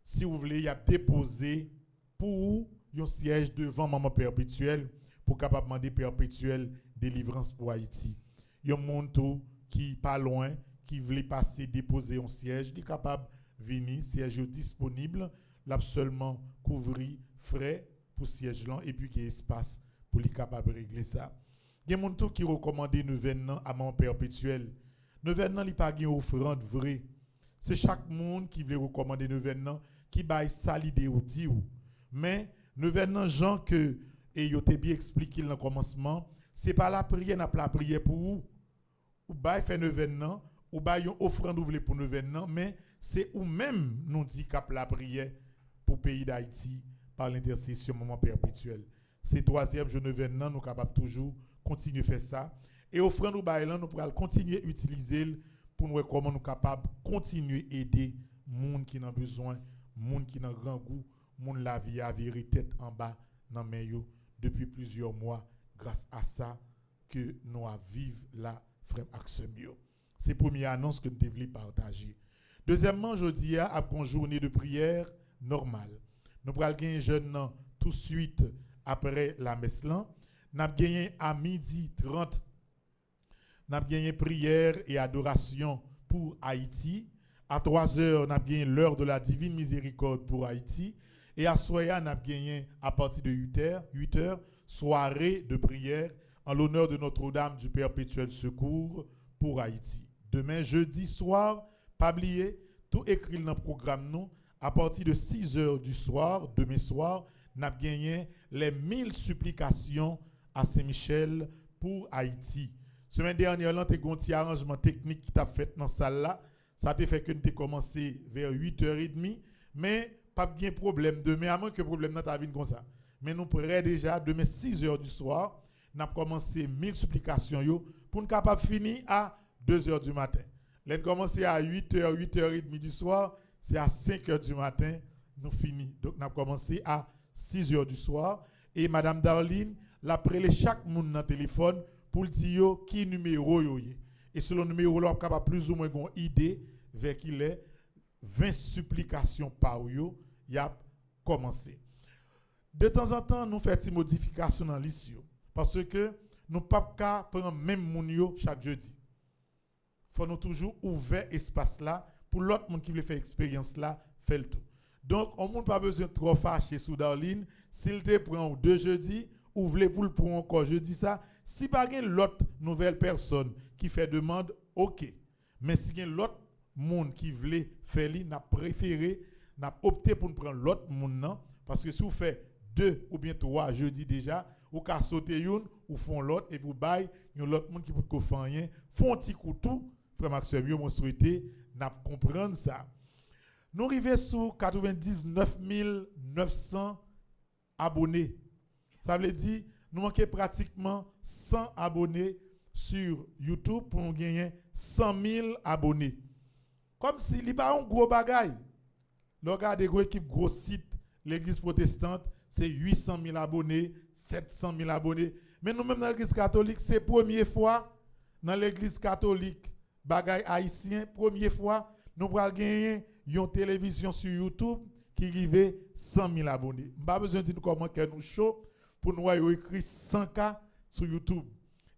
si vous voulez, il y a déposé pour un siège devant Maman Perpétuelle pour capable demander perpétuelle délivrance pour Haïti. Il y a un monde qui pas loin qui veut passer déposer un siège, il est capable venir, siège disponible, l'a seulement couvrir frais pour siège là et puis qu'il y ait espace pour les capable régler ça. Il y a des gens qui recommandent neuvaine à Maman Perpétuelle. Neuvaine n'est pas une offrande vraie. C'est chaque monde qui veut recommander neuvaine qui baille ça l'idée ou dit ou. Mais neuvaine gens que et yo te bien expliqué dans le commencement, c'est pas la prière n'a pas la prière pour vous. Ou baille fait neuvaine ou baille une offrande ouvre pour neuvaine mais c'est ou même nous dit cap la prière pour pays d'Haïti par l'intercession Maman Perpétuelle. C'est troisième jour neuvaine nous capable toujours continuer faire ça et offrande ou baille là nous pourrons continuer utiliser pour nous voir comment nous capable continuer aider monde qui n'a besoin, monde qui n'a grand goût, monde la vie à virer tête en bas dans main yo depuis plusieurs mois grâce à ça que nous à vivre la frère Axemio. C'est la première annonce que nous devons partager. Deuxièmement, jeudi a une journée de prière normale. Nous allons gagner jeune tout de suite après la messe là. Nous allons gagner à 12h30. Nous allons gagner prière et adoration pour Haïti. À 3h, nous allons gagner l'heure de la divine miséricorde pour Haïti. Et à soya, nous allons gagner à partir de 8h, soirée de prière en l'honneur de Notre-Dame du Perpétuel Secours pour Haïti. Demain, jeudi soir, pas oublier, tout écrit dans le programme nous, à partir de 6h du soir, demain soir, nous avons gagné les 1000 supplications à Saint-Michel pour Haïti. Semaine dernière, nous avons un petit arrangement technique qui t'a fait dans cette salle là. Ça a fait que nous avons commencé vers 8h30, mais pas de problème demain, à moins que le problème n'a pas vu comme ça. Mais nous prêts déjà, demain 6h du soir, nous avons commencé 1000 supplications pour nous capables finir à 2h du matin. Nous avons commencé à 8h, 8h30 du soir, c'est à 5h du matin, nous finissons. Donc nous avons commencé à 6h du soir. Et Madame Darlene, l'a prélé chaque monde dans le téléphone pour dire qui numéro yo yé. Et selon le numéro, là, on est capable plus ou moins une idée vers qui est 20 supplications par yo, y a commencé. De temps en temps, nous faisons des modifications dans l'issue parce que nous ne pouvons pas prendre même moun yo chaque jeudi. Faut nous toujours ouvert espace là pour l'autre monde qui veut faire expérience là, fait le tout. Donc, on n'a pas besoin de trop fâcher sous Darlene. S'il te prend 2 jeudis, ouvrez pour le prendre encore jeudi ça. Si pas gen l'autre nouvelle personne qui fait demande, OK. Mais si gen l'autre monde qui veut faire li, n'a préféré, n'a opté pour prendre l'autre monde non parce que si vous faites 2 ou bien 3 jeudi déjà, ou ka sauter une ou font l'autre et vous bail, yon l'autre monde qui peut ko faire rien, font un petit coup tout, frère Maxime yo m'ont souhaité n'a comprendre ça. Nous arrivons sur 99 900 abonnés. Ça veut dire nous manquons pratiquement 100 abonnés sur YouTube pour nous gagner 100 000 abonnés. Comme si il pas un gros bagaille. Le regardez gros équipe gros site l'église protestante, c'est 800 000 abonnés, 700 000 abonnés. Mais nous même dans l'église catholique, c'est première fois dans l'église catholique bagaille haïtien, première fois nous allons gagner une télévision sur YouTube qui arrive 100 000 abonnés. Pas besoin de dire comment nous chaud pour nous avoir écrit 100K sur YouTube.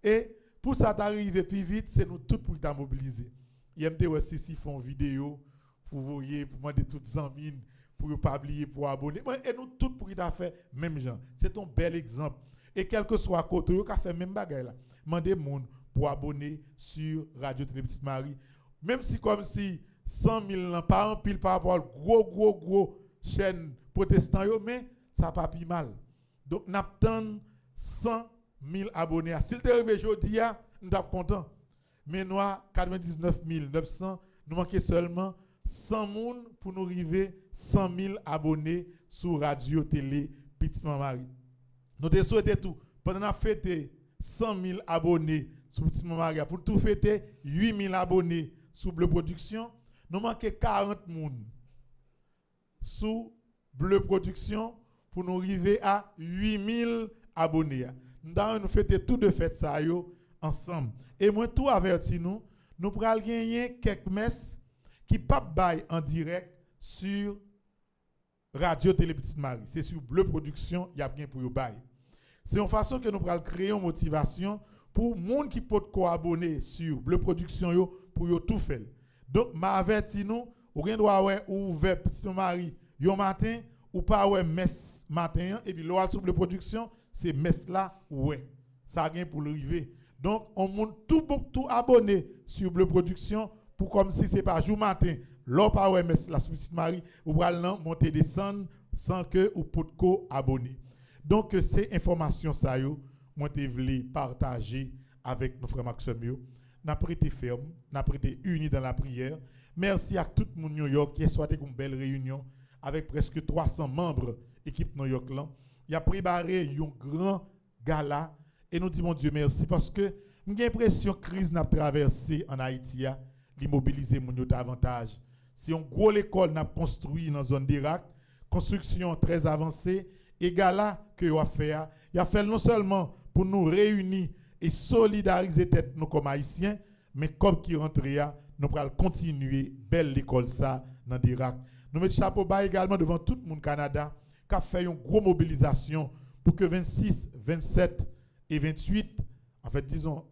Et pour ça d'arriver plus vite, c'est nous tous pour nous mobiliser. IMT aussi si font vidéo, vous voyez, vous demandez toutes les amis pour ne pas oublier pour abonner. Et nous tous pour nous faire même gens. C'est un bel exemple. Et quel que soit côté, vous avez fait même bagaille là. Demandez monde pour abonner sur Radio Télé Petite Marie. Même si comme si 100 000 par an pile par rapport à gros chaîne protestant mais ça n'a pas plus mal. Donc nous avons 100 000 abonnés. S'il te arrive aujourd'hui, nous sommes contents. Mais nous avons 99 900, nous manquons seulement 100 personnes pour nous arriver 100 000 abonnés sur Radio Télé Petite Marie. Nous te souhaitons tout pendant qu'on fêté 100 000 abonnés sur Petit Maman, pour tout fêter 8 000 abonnés sur Bleu Production, nous manquons 40 personnes sous Bleu Production pour nous arriver à 8 000 abonnés. Nous fêtons tout de fête ça ensemble. Et moi, tout averti nous pourrons gagner quelques messes qui pas bail en direct sur Radio Télé Petite Marie. C'est sur Bleu Production, il y a bien pour bail. C'est une façon que nous pourrons créer une motivation pour les gens qui peuvent abonner sur Bleu Production pour tout faire. Donc, m'averti nous, ou rien doit ouvert Petite Marie yon matin ou pas ouais messe matin et puis l'oral sur Bleu Production, c'est messe là ouais. Ça a rien pour l'arrivée. Donc, on monte tout abonné sur Bleu Production pour comme si c'est pas jour matin. L'on pas ouais messe la Petite Marie ou pral monter descendre sans que ou pour ko abonné. Donc ces informations ça yo moi te voulais partager avec nos frères Maxime yo. N'a prêté ferme, n'a prêté unis dans la prière. Merci à tout le monde New York qui a souhaité une belle réunion avec presque 300 membres équipe New York là. Il a préparé un grand gala et nous disons Dieu merci parce que j'ai l'impression que la crise n'a traversé en Haïti a l'immobiliser mon davantage. Si on gros l'école n'a construit dans zone d'Irak, construction très avancée et gala que il a fait non seulement pour nous réunir et solidariser tête nous comme haïtiens, mais comme qui rentre nous allons continuer belle l'école ça dans l'Irak. Nous mettons chapeau bas également devant tout le monde Canada qui a fait une grosse mobilisation pour que 26, 27 et 28, en fait disons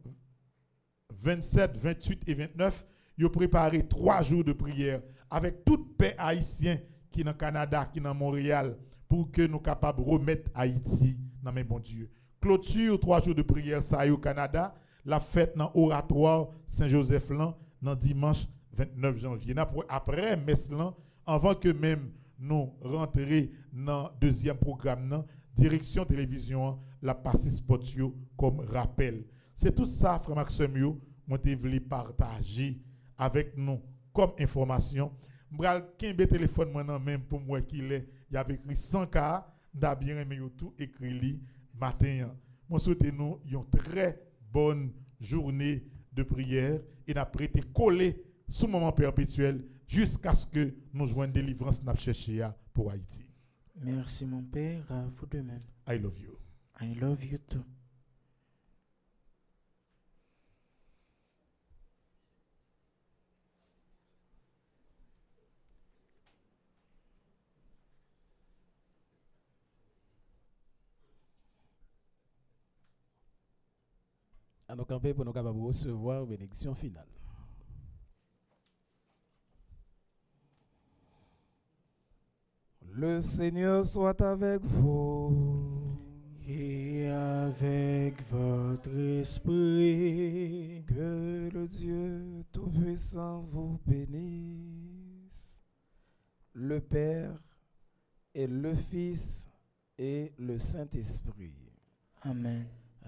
27, 28 et 29, ils ont préparé 3 jours de prière avec tout paix haïtien qui est dans le Canada, qui est dans Montréal, pour que nous soyons capables de remettre Haïti dans mes bon Dieu. Clôture 3 jours de prière ça au Canada, la fête dans l'oratoire Saint-Joseph-Lan, dans dimanche 29 janvier. Après messe lan, avant que même nous rentrions dans le deuxième programme, direction télévision, la passe spot comme rappel. C'est tout ça, frère Maxime, moi je voulais partager avec nous comme information. Je vais un téléphone maintenant même pour moi qu'il est. Il y avait écrit 100K, j'ai bien aimé tout écrit matin. Moi souhaite nous une très bonne journée de prière et n'a prêté collé sous moment perpétuel jusqu'à ce que nous joignions délivrance n'a cherché pour Haïti. Merci mon père, à vous de même. I love you. I love you too. À nous camper pour nous capables de recevoir une bénédiction finale. Le Seigneur soit avec vous et avec votre esprit. Que le Dieu Tout-Puissant vous bénisse, le Père et le Fils et le Saint-Esprit. Amen.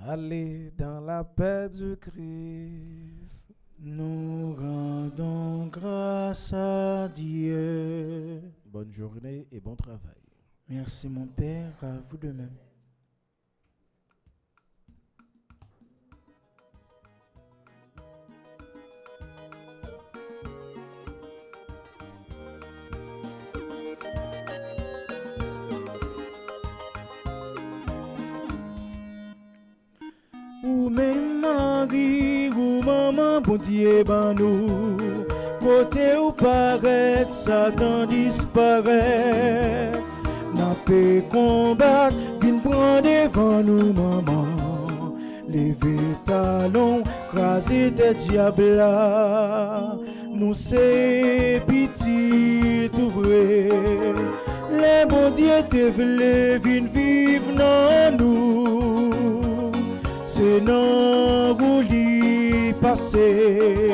Allez dans la paix du Christ. Nous rendons grâce à Dieu. Bonne journée et bon travail. Merci mon Père, à vous de même. Ou même Marie, ou maman, bon Dieu, ben nous. Côté où paraît, Satan disparaît. N'a pas combattre, vin prendre devant nous, maman. Lever talons, craser des diables là. Nous c'est petit tout vrai. Les bon Dieu te vle vin vivre dans nous. C'est non roulis passé,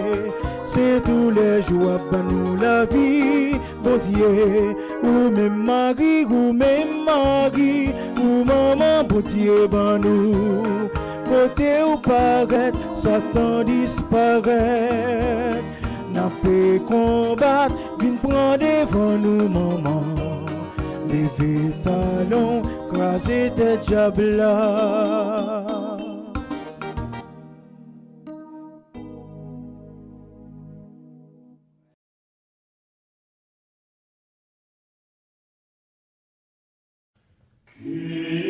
c'est tous les jours pour nous la vie, bon Dieu. Ou même Marie, ou maman, bon Dieu, ben nous. Côté où paraît, Satan disparaît. N'a pas combattre, vin prendre devant nous, maman. lever talon, craser des diables là. Kyrie